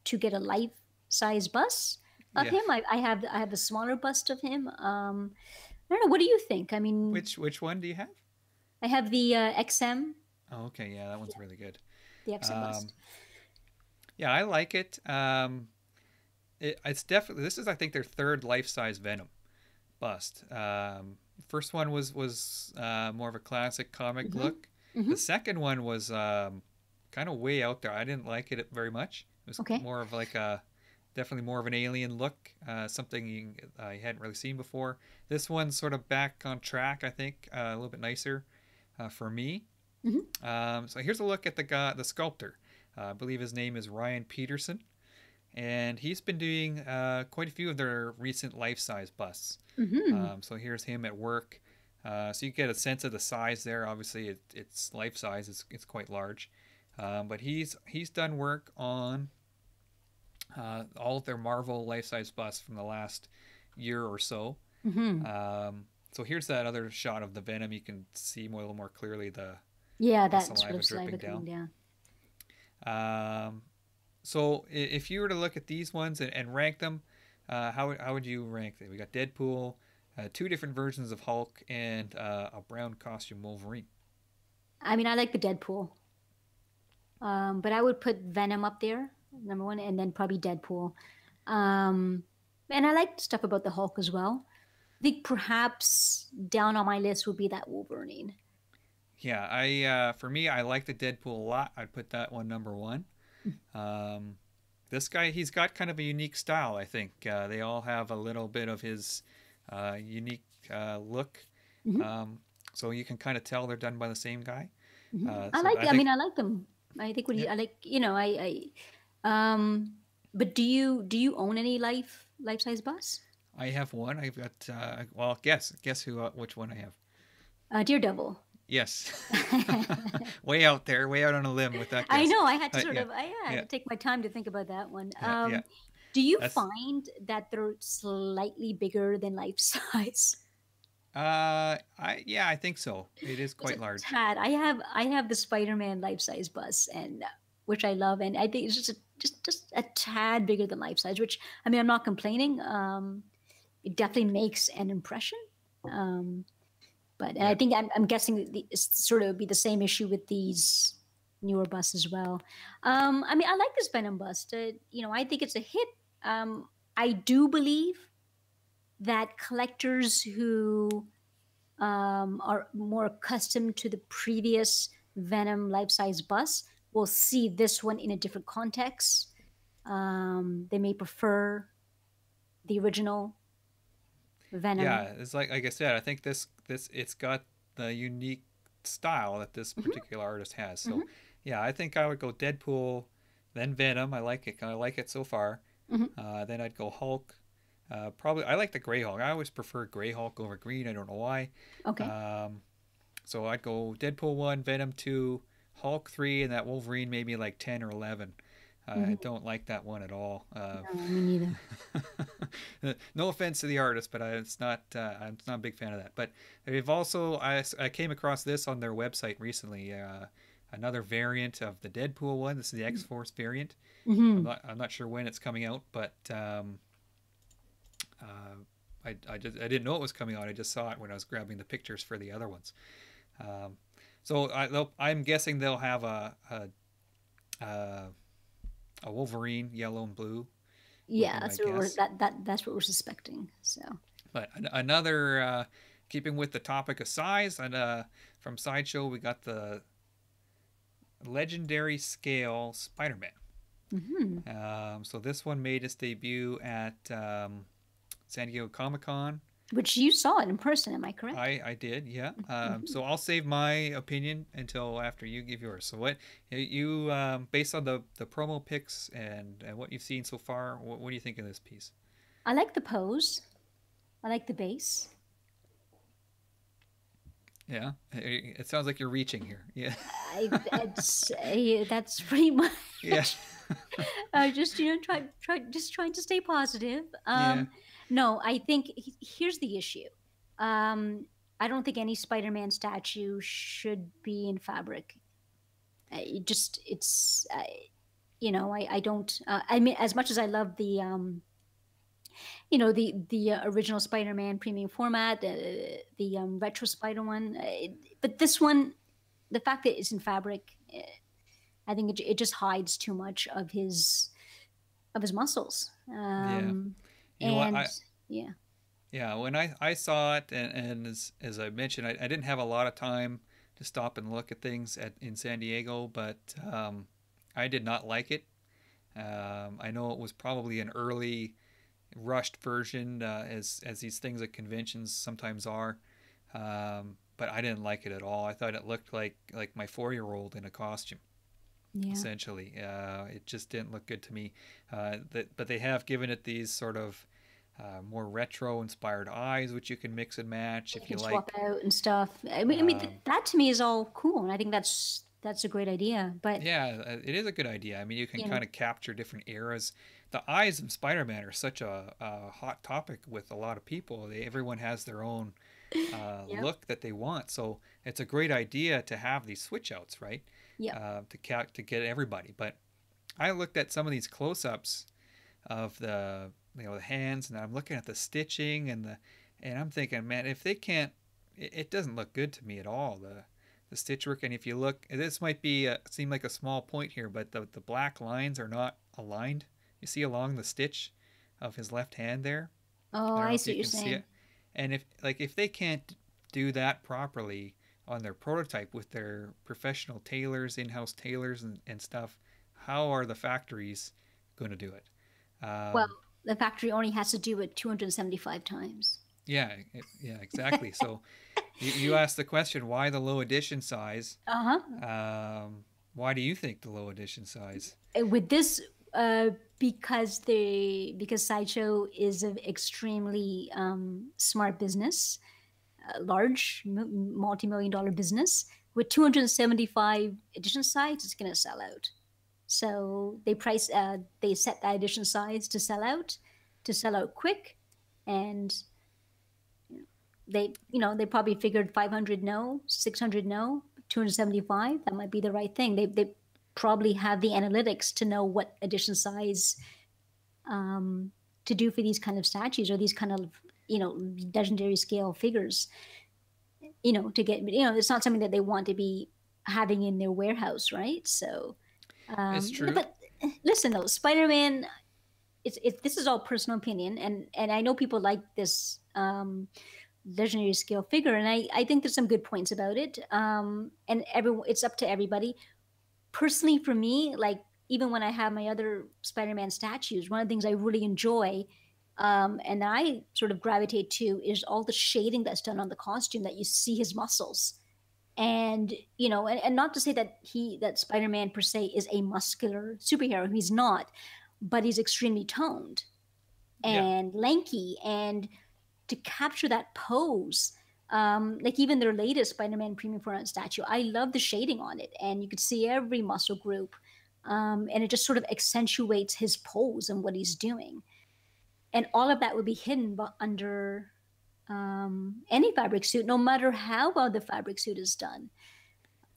to get a life size bust of yeah, him. I have a smaller bust of him. I don't know. What do you think? I mean, which one do you have? I have the XM, Oh, okay, yeah, that one's really good. the XM Um, bust. yeah, I like it. It's definitely this is I think their third life size Venom bust. First one was more of a classic comic Mm-hmm. look. The Mm-hmm. second one was kind of way out there. I didn't like it very much. It was Okay. more of like a definitely more of an alien look, something I hadn't really seen before. This one's sort of back on track, I think, a little bit nicer for me. Mm-hmm. So here's a look at the sculptor. I believe his name is Ryan Peterson, and he's been doing quite a few of their recent life-size busts. Mm-hmm. So here's him at work. So you get a sense of the size there. Obviously, it's life size. It's quite large, but he's done work on all of their Marvel life-size busts from the last year or so. Mm-hmm. So here's that other shot of the Venom. You can see a little more clearly Yeah, the that sort saliva of saliva dripping coming down. down. So if you were to look at these ones and rank them, how would you rank them? We got Deadpool, two different versions of Hulk, and a brown costume Wolverine. I mean, I like the Deadpool, but I would put Venom up there, number one, and then probably Deadpool. Um, and I like stuff about the Hulk as well. I think perhaps down on my list would be that Wolverine. Yeah, I for me, I like the Deadpool a lot. I'd put that one number one. Um, this guy, he's got kind of a unique style. I think they all have a little bit of his unique look. Hmm. Um, so you can kind of tell they're done by the same guy. Hmm. So I I mean, think, I like them. I think yeah, I like, but do you own any life size bus? I have one. I've got well, guess who which one I have. Daredevil. Yes, way out there, way out on a limb with that I guess. know. I had to Yeah, I had yeah, to take my time to think about that one. yeah. Do you That's find that they're slightly bigger than life size? I think so. It is Just a quite large. tad. I have the Spider-Man life size bus, and which I love, and I think it's just a tad bigger than life size. Which I mean, I'm not complaining. It definitely makes an impression. Um, but and I Yeah, think I'm guessing that it's sort of be the same issue with these newer buses as well. I mean, I like this Venom bust. I think it's a hit. I do believe that collectors who are more accustomed to the previous Venom life-size bus will see this one in a different context. They may prefer the original. Venom. Yeah, it's like I said, I think this it's got the unique style that this Hmm. particular artist has. So Hmm. yeah, I think I would go Deadpool, then Venom. I like it. I like it so far. Hmm. Then I'd go Hulk. Probably I like the Gray Hulk. I always prefer Gray Hulk over Green. I don't know why. Okay. Um, so I'd go Deadpool 1, Venom 2, Hulk 3, and that Wolverine maybe like 10 or 11. I Hmm. don't like that one at all. No, me neither. No offense to the artist, but it's not. I'm not a big fan of that. But they've also I came across this on their website recently. Another variant of the Deadpool one. This is the X Force variant. Hmm. I'm not sure when it's coming out, but I didn't know it was coming out. I just saw it when I was grabbing the pictures for the other ones. Um, so I'm guessing they'll have a a Wolverine yellow and blue would Yeah, be my that's what we're guess. that's what we're suspecting. So But another, keeping with the topic of size, and from Sideshow, we got the legendary scale Spider-Man. hmm. So this one made its debut at San Diego Comic Con. Which you saw it in person, am I correct? I did, yeah. Hmm. So I'll save my opinion until after you give yours. So what you based on the promo pics and what you've seen so far, what do you think of this piece? I like the pose. I like the base. Yeah, it sounds like you're reaching here. Yeah, I'd say that's pretty much. yeah, Just just trying to stay positive. yeah. No, I think here's the issue. I don't think any Spider-Man statue should be in fabric. It just it's I don't. I mean, as much as I love the the original Spider-Man premium format, the retro Spider one, but this one, the fact that it's in fabric, I think it just hides too much of his muscles. Yeah. You know what? And yeah. Yeah, when I saw it, and as I mentioned, I didn't have a lot of time to stop and look at things in San Diego, but I did not like it. I know it was probably an early rushed version, as these things at conventions sometimes are. But I didn't like it at all. I thought it looked like my 4-year-old in a costume. Yeah. Essentially, it just didn't look good to me. But they have given it these sort of more retro inspired eyes, which you can mix and match You if you can swap like. out and stuff. Um, That to me is all cool, and I think that's a great idea. But yeah, it is a good idea. I mean, you can you know, kind of capture different eras. The eyes of Spider-Man are such a hot topic with a lot of people. Everyone has their own yep, look that they want, so it's a great idea to have these switch outs, right? yep. To get everybody. But I looked at some of these close-ups of the hands, and I'm looking at the stitching and I'm thinking, man, if they can't, it doesn't look good to me at all. The stitch work, and if you look, this might be seem like a small point here, but the black lines are not aligned. You see along the stitch of his left hand there. Oh, I don't I know if see you what you're can see saying. it. And if they can't do that properly on their prototype with their professional tailors, in-house tailors and stuff, how are the factories going to do it? Well, Um, the factory only has to do it 275 times. Yeah, yeah, exactly. So you asked the question, why the low edition size? Uh huh. Why do you think the low edition size? With this, because Sideshow is an extremely smart business, a large multi-million dollar business with 275 edition size, it's going to sell out. So they set that edition size to sell out quick, and they probably figured 500 no, 600 no, 275 that might be the right thing. They probably have the analytics to know what edition size um, to do for these kind of statues or these kind of legendary scale figures. To get it's not something that they want to be having in their warehouse, right? So, It's true. but listen though, Spider-Man, it's this is all personal opinion, and I know people like this legendary scale figure, and I think there's some good points about it. And everyone, it's up to everybody. Personally, for me, like even when I have my other Spider-Man statues, one of the things I really enjoy And I sort of gravitate to is all the shading that's done on the costume that you see his muscles. And and not to say that Spider-Man per se is a muscular superhero. He's not, but he's extremely toned Yeah. and lanky, and to capture that pose, like even their latest Spider-Man Premium 400 statue, I love the shading on it, and you could see every muscle group, and it just sort of accentuates his pose and what he's doing, and all of that would be hidden under any fabric suit, no matter how well the fabric suit is done.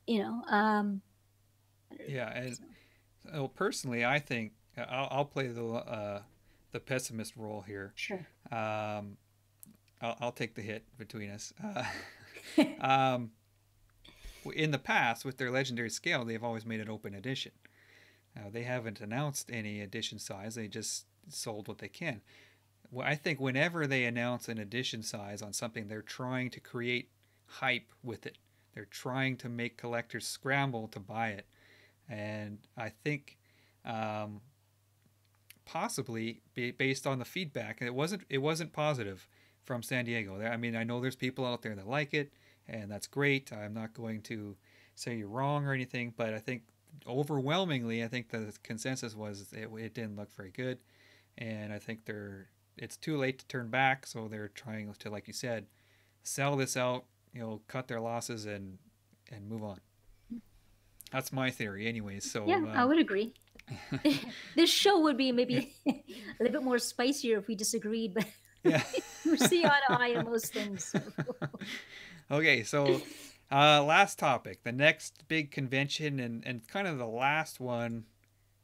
You know, Yeah. And so, well, personally, I think I'll play the pessimist role here. sure. Um, I'll take the hit between us. Um, in the past, with their legendary scale, they've always made an open edition. They haven't announced any edition size. They just sold what they can. Well, I think whenever they announce an edition size on something, they're trying to create hype with it. They're trying to make collectors scramble to buy it, and I think um, possibly based on the feedback, it wasn't positive from San Diego. I mean, I know there's people out there that like it, and that's great. I'm not going to say you're wrong or anything, but I think overwhelmingly, I think the consensus was it didn't look very good, and I think it's too late to turn back, so they're trying to, like you said, sell this out, cut their losses and move on. That's my theory, anyways. Yeah, So I would agree. This show would be maybe a little bit more spicier if we disagreed, but yeah. we see eye to eye on most things. So. Okay, so last topic, the next big convention and kind of the last one.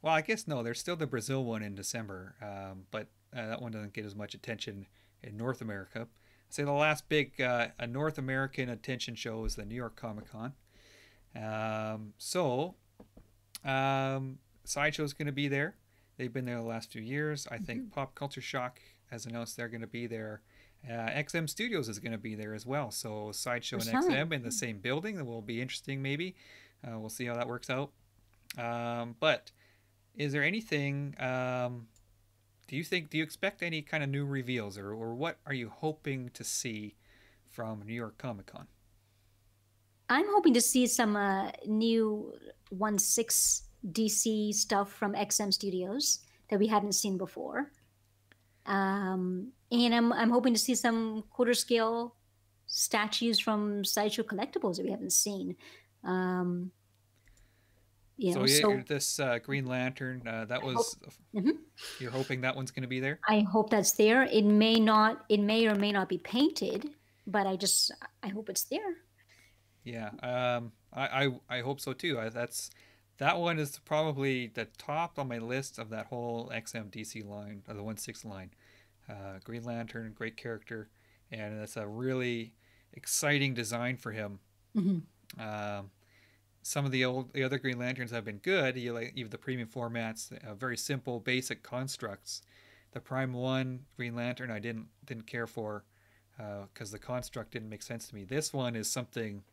Well, I guess no, there's still the Brazil one in December, but that one doesn't get as much attention in North America. I'd say the last big North American attention show is the New York Comic Con. So Sideshow's going to be there. They've been there the last few years. I think Pop Culture Shock has announced they're going to be there. XM Studios is going to be there as well. So Sideshow and XM in the same building. That will be interesting, maybe. We'll see how that works out. But is there anything? Do you expect any kind of new reveals, or what are you hoping to see from New York Comic Con? I'm hoping to see some new 1/6 DC stuff from XM Studios that we haven't seen before. And I'm hoping to see some quarter scale statues from Sideshow Collectibles that we haven't seen. Um, So so this Green Lantern, that I hope, was mhm. you're hoping that one's going to be there? I hope that's there. It may not, it may or may not be painted, but I hope it's there. Yeah, I hope so too. That one is probably the top on my list of that whole XMDC line, or the 1/6 line. Green Lantern, great character, and it's a really exciting design for him. Hmm. Um, some of the other Green Lanterns have been good. You have the premium formats, very simple, basic constructs. The Prime One Green Lantern I didn't care for because the construct didn't make sense to me. This one is something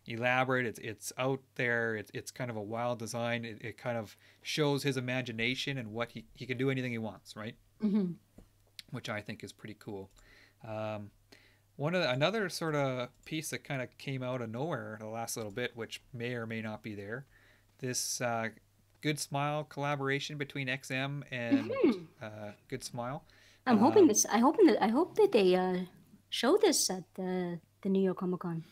elaborate. It's out there. It's kind of a wild design. It kind of shows his imagination and what he can do anything he wants, right? Hmm. Which I think is pretty cool. Um, another sort of piece that kind of came out of nowhere the last little bit, which may or may not be there. This Good Smile collaboration between XM and Hmm. Good Smile. I'm hoping Um, this. I hope that they show this at the New York Comic Con.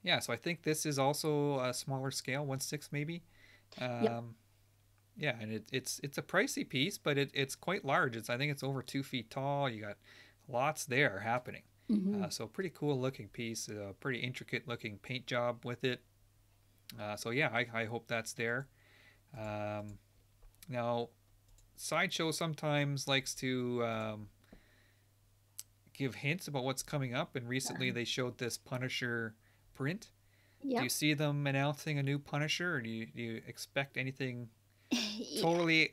yeah, so I think this is also a smaller scale, 1/6 maybe. Yep. Um, yeah, and it's a pricey piece, but it's quite large. I think it's over 2 feet tall. You got lots there happening. Hmm. So pretty cool looking piece. Pretty intricate looking paint job with it. So yeah, I hope that's there. Um, now, Sideshow sometimes likes to give hints about what's coming up, and recently they showed this Punisher print. Do you Yep. see them announcing a new Punisher, or do you expect anything totally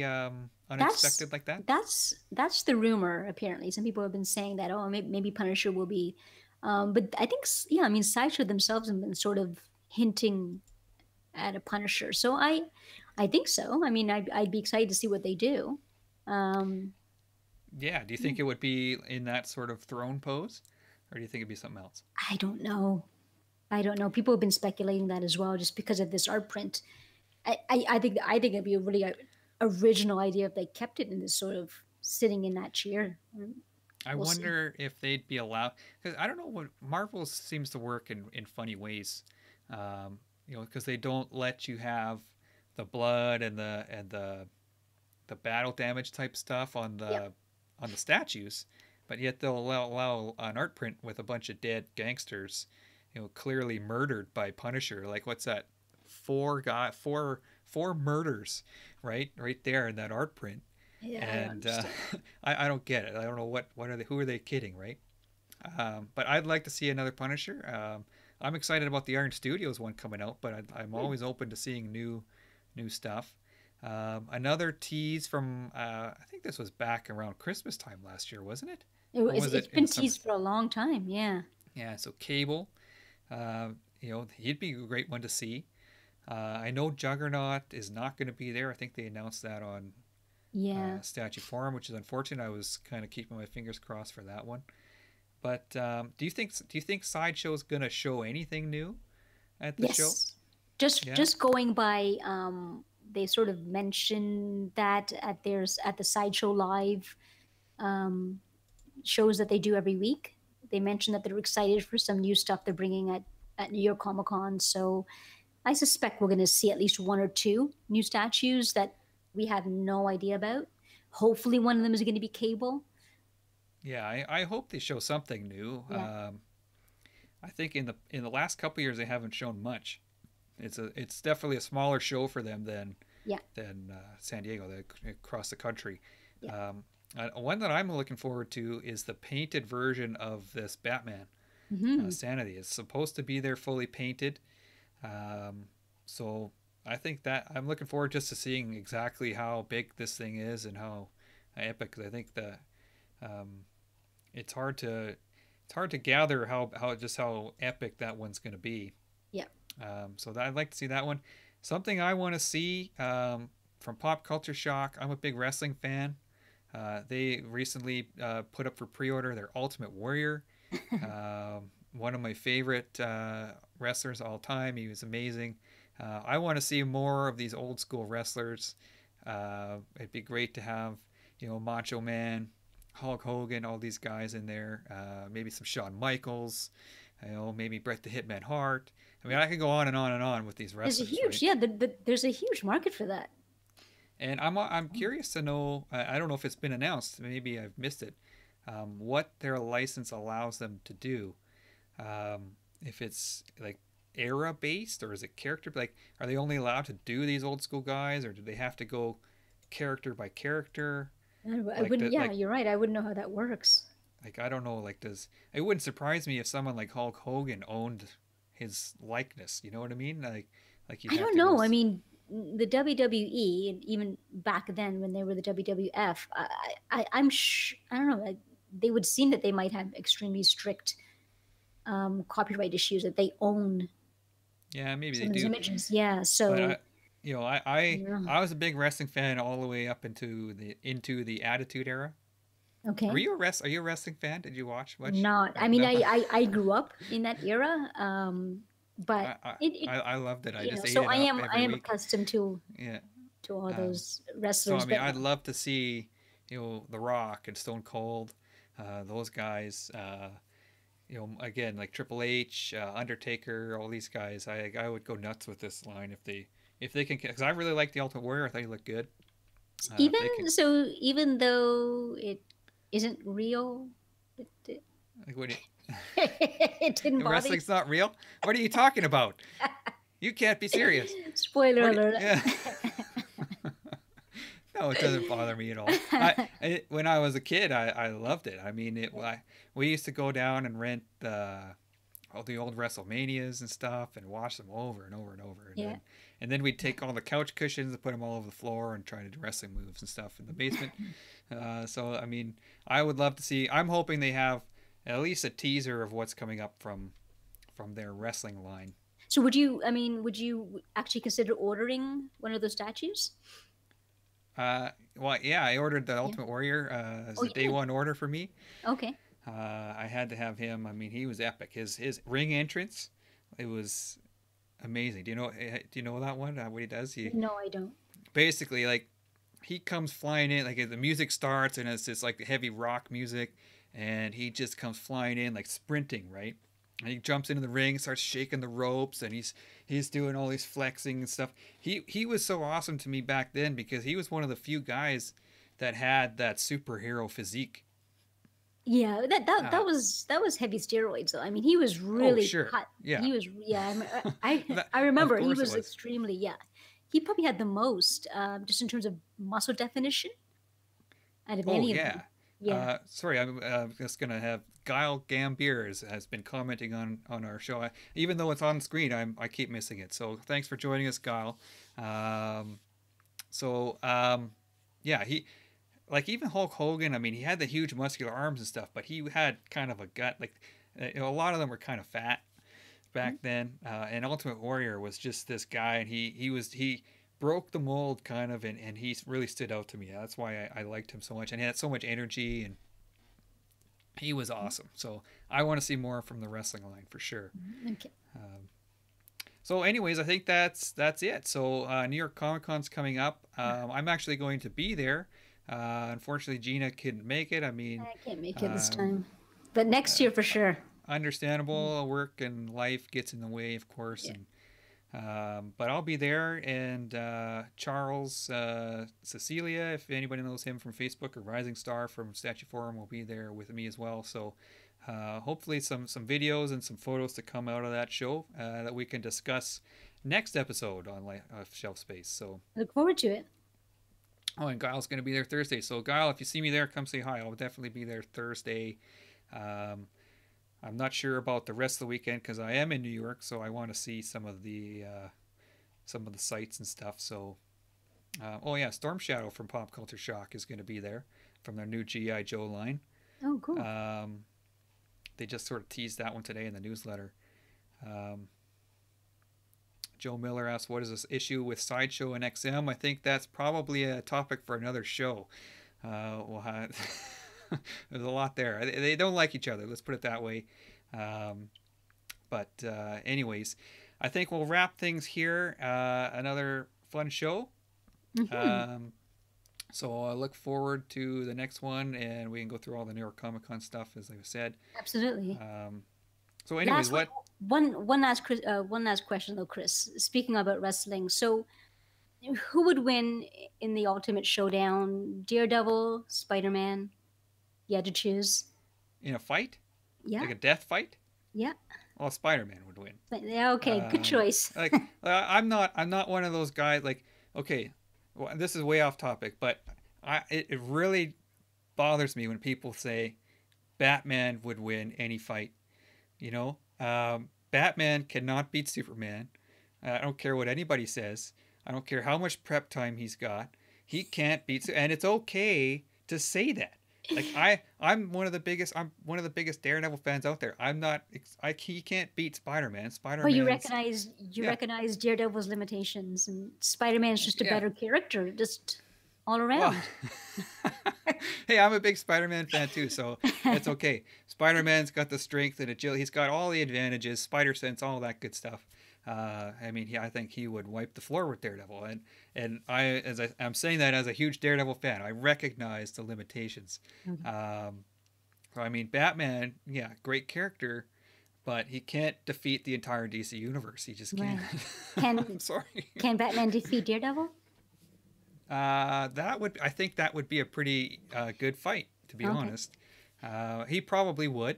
That's unexpected like that? that's the rumor. Apparently, some people have been saying that. Oh, maybe Punisher will be. But I think yeah. I mean, Sideshow themselves have been sort of hinting at a Punisher. So I think so. I mean, I'd be excited to see what they do. Um, Yeah. Do you think it would be in that sort of throne pose, or do you think it'd be something else? I don't know. I don't know. People have been speculating that as well, just because of this art print. I think it'd be a really original idea if they kept it in this sort of sitting in that chair. I We'll see. wonder if they'd be allowed, because I don't know, what Marvel seems to work in funny ways. Because they don't let you have the blood and the battle damage type stuff Yep. on the statues, but yet they'll allow an art print with a bunch of dead gangsters, clearly murdered by Punisher. Like, what's that? Four murders, right there in that art print. Yeah, I don't And understand. I don't get it. I don't know what are they, who are they kidding, right? But I'd like to see another Punisher. I'm excited about the Iron Studios one coming out, but I'm Hmm. always open to seeing new stuff. Another tease from I think this was back around Christmas time last year, wasn't it? Or was It's it in been the summer? teased for a long time. Yeah. Yeah, so Cable, uh, he'd be a great one to see. I know Juggernaut is not going to be there. I think they announced that on Yeah. Statue Forum, which is unfortunate. I was kind of keeping my fingers crossed for that one. But do you think Sideshow's going to show anything new at the show? Yes. Just Yeah. just going by they sort of mentioned that at the sideshow live um shows that they do every week. They mentioned that they're excited for some new stuff they're bringing at New York Comic Con. So I suspect we're going to see at least one or two new statues that we have no idea about. Hopefully, one of them is going to be Cable. Yeah, I hope they show something new. Yeah, I think in the last couple years they haven't shown much. It's definitely a smaller show for them yeah, than San Diego, across the country. yeah. Um, One that I'm looking forward to is the painted version of this Batman, Hmm. Sanity. It's supposed to be there fully painted. Um, so I think that I'm looking forward just to seeing exactly how big this thing is and how epic. 'Cause I think um, it's hard to gather how epic that one's going to be. Yeah. I'd like to see that one. Something I want to see from Pop Culture Shock. I'm a big wrestling fan. They recently put up for pre-order their Ultimate Warrior. One of my favorite wrestlers of all time. He was amazing. I want to see more of these old school wrestlers. It'd be great to have, Macho Man, Hulk Hogan, all these guys in there. Maybe some Shawn Michaels. Maybe Bret the Hitman Hart. I mean, I could go on and on and on with these There's a wrestlers, huge, right? yeah, there's a huge market for that. And I'm curious to know. I don't know if it's been announced. Maybe I've missed it. What their license allows them to do. If it's like era based or is it character? Like, are they only allowed to do these old school guys, or do they have to go character by character? I Like wouldn't, the yeah, like you're right. I wouldn't know how that works. like I don't know. Like, does it wouldn't surprise me if someone like Hulk Hogan owned his likeness. You know what I mean? Like you'd I have don't to go. know. I mean, the WWE, and even back then when they were the WWF, I don't know. Like, they would seem that they might have extremely strict copyright issues that they own Yeah, maybe they some of these do. images. Yeah. But So, I I I don't know. I was a big wrestling fan all the way up into the Attitude Era. Okay. Are you a wrestling fan? Did you watch much? Not. I mean, No. I grew up in that era, but I, I it I loved it. I you know. just ate So it up I every am week. accustomed Yeah. to all Um, those so I wrestlers, mean, but I'd no. love to see The Rock and Stone Cold, those guys. Again, like Triple H, Undertaker, all these guys. I would go nuts with this line if they can, because I really like the Ultimate Warrior. I thought he looked good. If Even they can, so, even though it isn't real, it, like, what do it didn't bother you. wrestling's not real. What are you talking about? You can't be serious. Spoiler What? alert. Yeah. No, it doesn't bother me at all. When I was a kid, I loved it. I mean, we used to go down and rent all the old WrestleManias and stuff and watch them over and over and over. And Yeah. then we'd take all the couch cushions and put them all over the floor and try to do wrestling moves and stuff in the basement. So I mean, I would love to see. I'm hoping they have at least a teaser of what's coming up from their wrestling line. So would you? I mean, would you actually consider ordering one of those statues? Well, yeah, I ordered the Yeah. Ultimate Warrior as Oh, a you day did. one order for me. Okay. I had to have him. I mean, he was epic. His ring entrance, it was amazing. Do you know that one? What he does? He No, I don't. basically like he comes flying in, like the music starts and it's just like heavy rock music, and he just comes flying in like sprinting, right? And he jumps into the ring, starts shaking the ropes, and he's doing all these flexing and stuff. He was so awesome to me back then because he was one of the few guys that had that superhero physique. Yeah, Uh, that was heavy steroids though. I mean, he was oh really sure, cut. yeah, He was yeah. that, I of remember he course it was was. extremely yeah. He probably had the most just in terms of muscle definition out of Oh any of yeah. them. Yeah. Sorry, I'm just gonna have Guile Gambier has been commenting on our show. Even though it's on screen, I keep missing it. So thanks for joining us, Guile. Um, so yeah, he like even Hulk Hogan. I mean, he had the huge muscular arms and stuff, but he had kind of a gut. Like a lot of them were kind of fat back then. And Ultimate Warrior was just this guy, and he broke the mold kind of, and he really stood out to me. That's why I liked him so much, and he had so much energy, and he was awesome. So I want to see more from the wrestling line for sure. Okay. Um, so, anyways, I think that's it. So, New York Comic Con's coming up. I'm actually going to be there. Unfortunately, Gina couldn't make it. I mean, I can't make it this um, time, but next year for sure. understandable. Work and life gets in the way, of course, Yeah. and but I'll be there, and Charles Cecilia, if anybody knows him from Facebook, or Rising Star from Statue Forum, will be there with me as well. So hopefully some videos and some photos to come out of that show that we can discuss next episode on Shelf Space. So I look forward to it. oh, and Guile's going to be there Thursday. So Guile, if you see me there, come say hi. I'll definitely be there Thursday. Um, I'm not sure about the rest of the weekend because I am in New York, so I want to see some of the sites and stuff. So, oh yeah, Storm Shadow from Pop Culture Shock is going to be there from their new GI Joe line. Oh, cool. Um, they just sort of teased that one today in the newsletter. Um, Joe Miller asked, "What is this issue with Sideshow and XM?" I think that's probably a topic for another show. We'll have there's a lot there. They don't like each other. Let's put it that way. Um, but anyways, I think we'll wrap things here. Another fun show. Hmm. Um, so I look forward to the next one, and we can go through all the New York Comic Con stuff, as I said. Absolutely. Um, so, anyways, Last what? one last one last question though, Chris. Speaking about wrestling, so who would win in the Ultimate Showdown? Daredevil, Spider Man? You had to choose. In a fight, Yeah, like a death fight? yeah, Well, Spider-Man would win. yeah. Okay, good Um, choice. I'm not one of those guys. Like, okay, well, this is way off topic, but it really bothers me when people say Batman would win any fight. You know, Batman cannot beat Superman. I don't care what anybody says. I don't care how much prep time he's got. He can't beat, and it's okay to say that. Like I'm one of the biggest Daredevil fans out there. I'm not. He can't beat Spider Man. Spider But Man's you yeah, recognize Daredevil's limitations, and Spider Man's just a yeah. better character, just all Well, around. hey, I'm a big Spider Man fan too, so it's okay. Spider Man's got the strength and agility. He's got all the advantages, Spider Sense, all that good stuff. I mean, I think he would wipe the floor with Daredevil, and I'm saying that as a huge Daredevil fan, I recognize the limitations. Okay. Um, so I mean, Batman, yeah, great character, but he can't defeat the entire DC universe. He just can't. Right. I'm Can sorry. can Batman defeat Daredevil? I think that would be a pretty good fight, to be Okay. honest. He probably would.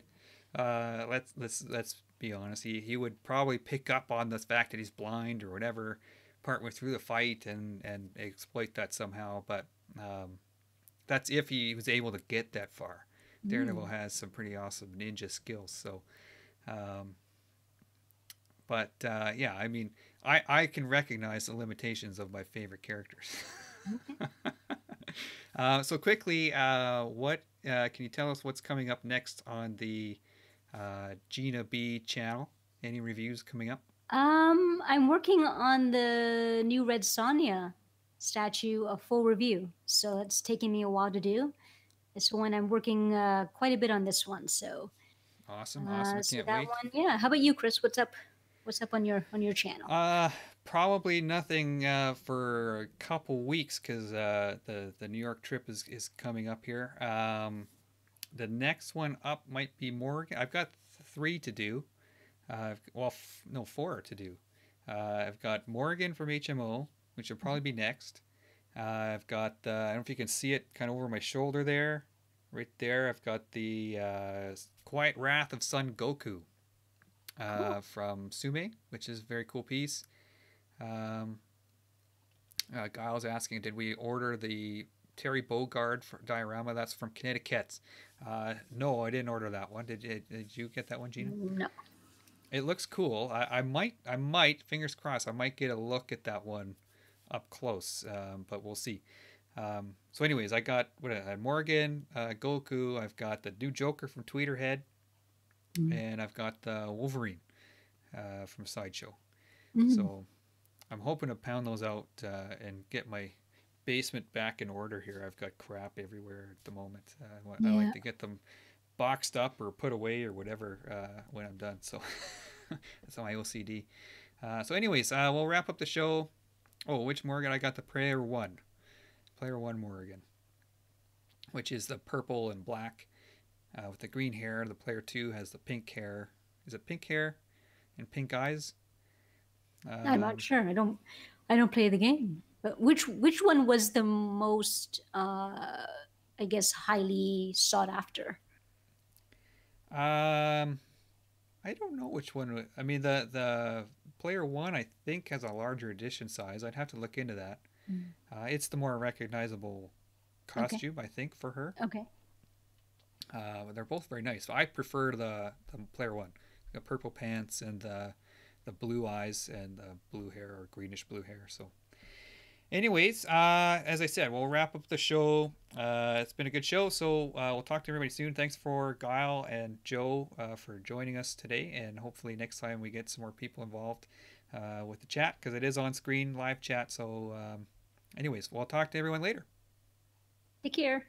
Let's be honest. He would probably pick up on the fact that he's blind or whatever partway through the fight and exploit that somehow. But that's if he was able to get that far. Daredevil Mm. has some pretty awesome ninja skills. So, um, but yeah, I mean, I can recognize the limitations of my favorite characters. Okay. So quickly, what can you tell us what's coming up next on the Gina B channel? Any reviews coming up? I'm working on the new Red Sonja statue a full review. So it's taking me a while to do. This one I'm working quite a bit on this one. Awesome, awesome. I So can't that wait. one, yeah. How about you, Chris? What's up? What's up on your channel? Uh, Probably nothing for a couple weeks because the New York trip is coming up here. The next one up might be Morgan. I've got three to do. No, four to do. I've got Morgan from HMO, which will probably be next. I've got I don't know if you can see it, kind of over my shoulder there, right there. I've got the Quiet Wrath of Son Goku Cool. from Sume, which is a very cool piece. Um, Giles asking, did we order the Terry Bogard for diorama? That's from Connecticut. No, I didn't order that one. Did you get that one, Gina? No. It looks cool. I might, fingers crossed, I might get a look at that one up close, but we'll see. So, anyways, I got Morgan, Goku. I've got the new Joker from Tweeterhead, and I've got the Wolverine from Sideshow. Mm-hmm. So I'm hoping to pound those out and get my basement back in order here. I've got crap everywhere at the moment. I like Yeah. to get them boxed up or put away or whatever when I'm done. So that's my OCD. So, anyways, we'll wrap up the show. Oh, which Morgan? I got the Player One Morgan, which is the purple and black with the green hair. The Player Two has the pink hair. Is it pink hair and pink eyes? I'm not Um, sure. I don't play the game. But which one was the most I guess highly sought after? um, I don't know which one. I mean, the Player One I think has a larger edition size. I'd have to look into that. Mm. It's the more recognizable Okay. costume, I think, for her. Okay. They're both very nice. I prefer the Player One, the purple pants and the blue eyes and the blue hair or greenish blue hair. So, anyways, as I said, we'll wrap up the show. It's been a good show, so we'll talk to everybody soon. Thanks for Guile and Joe for joining us today, and hopefully next time we get some more people involved with the chat because it is on screen live chat. So, anyways, we'll talk to everyone later. Take care.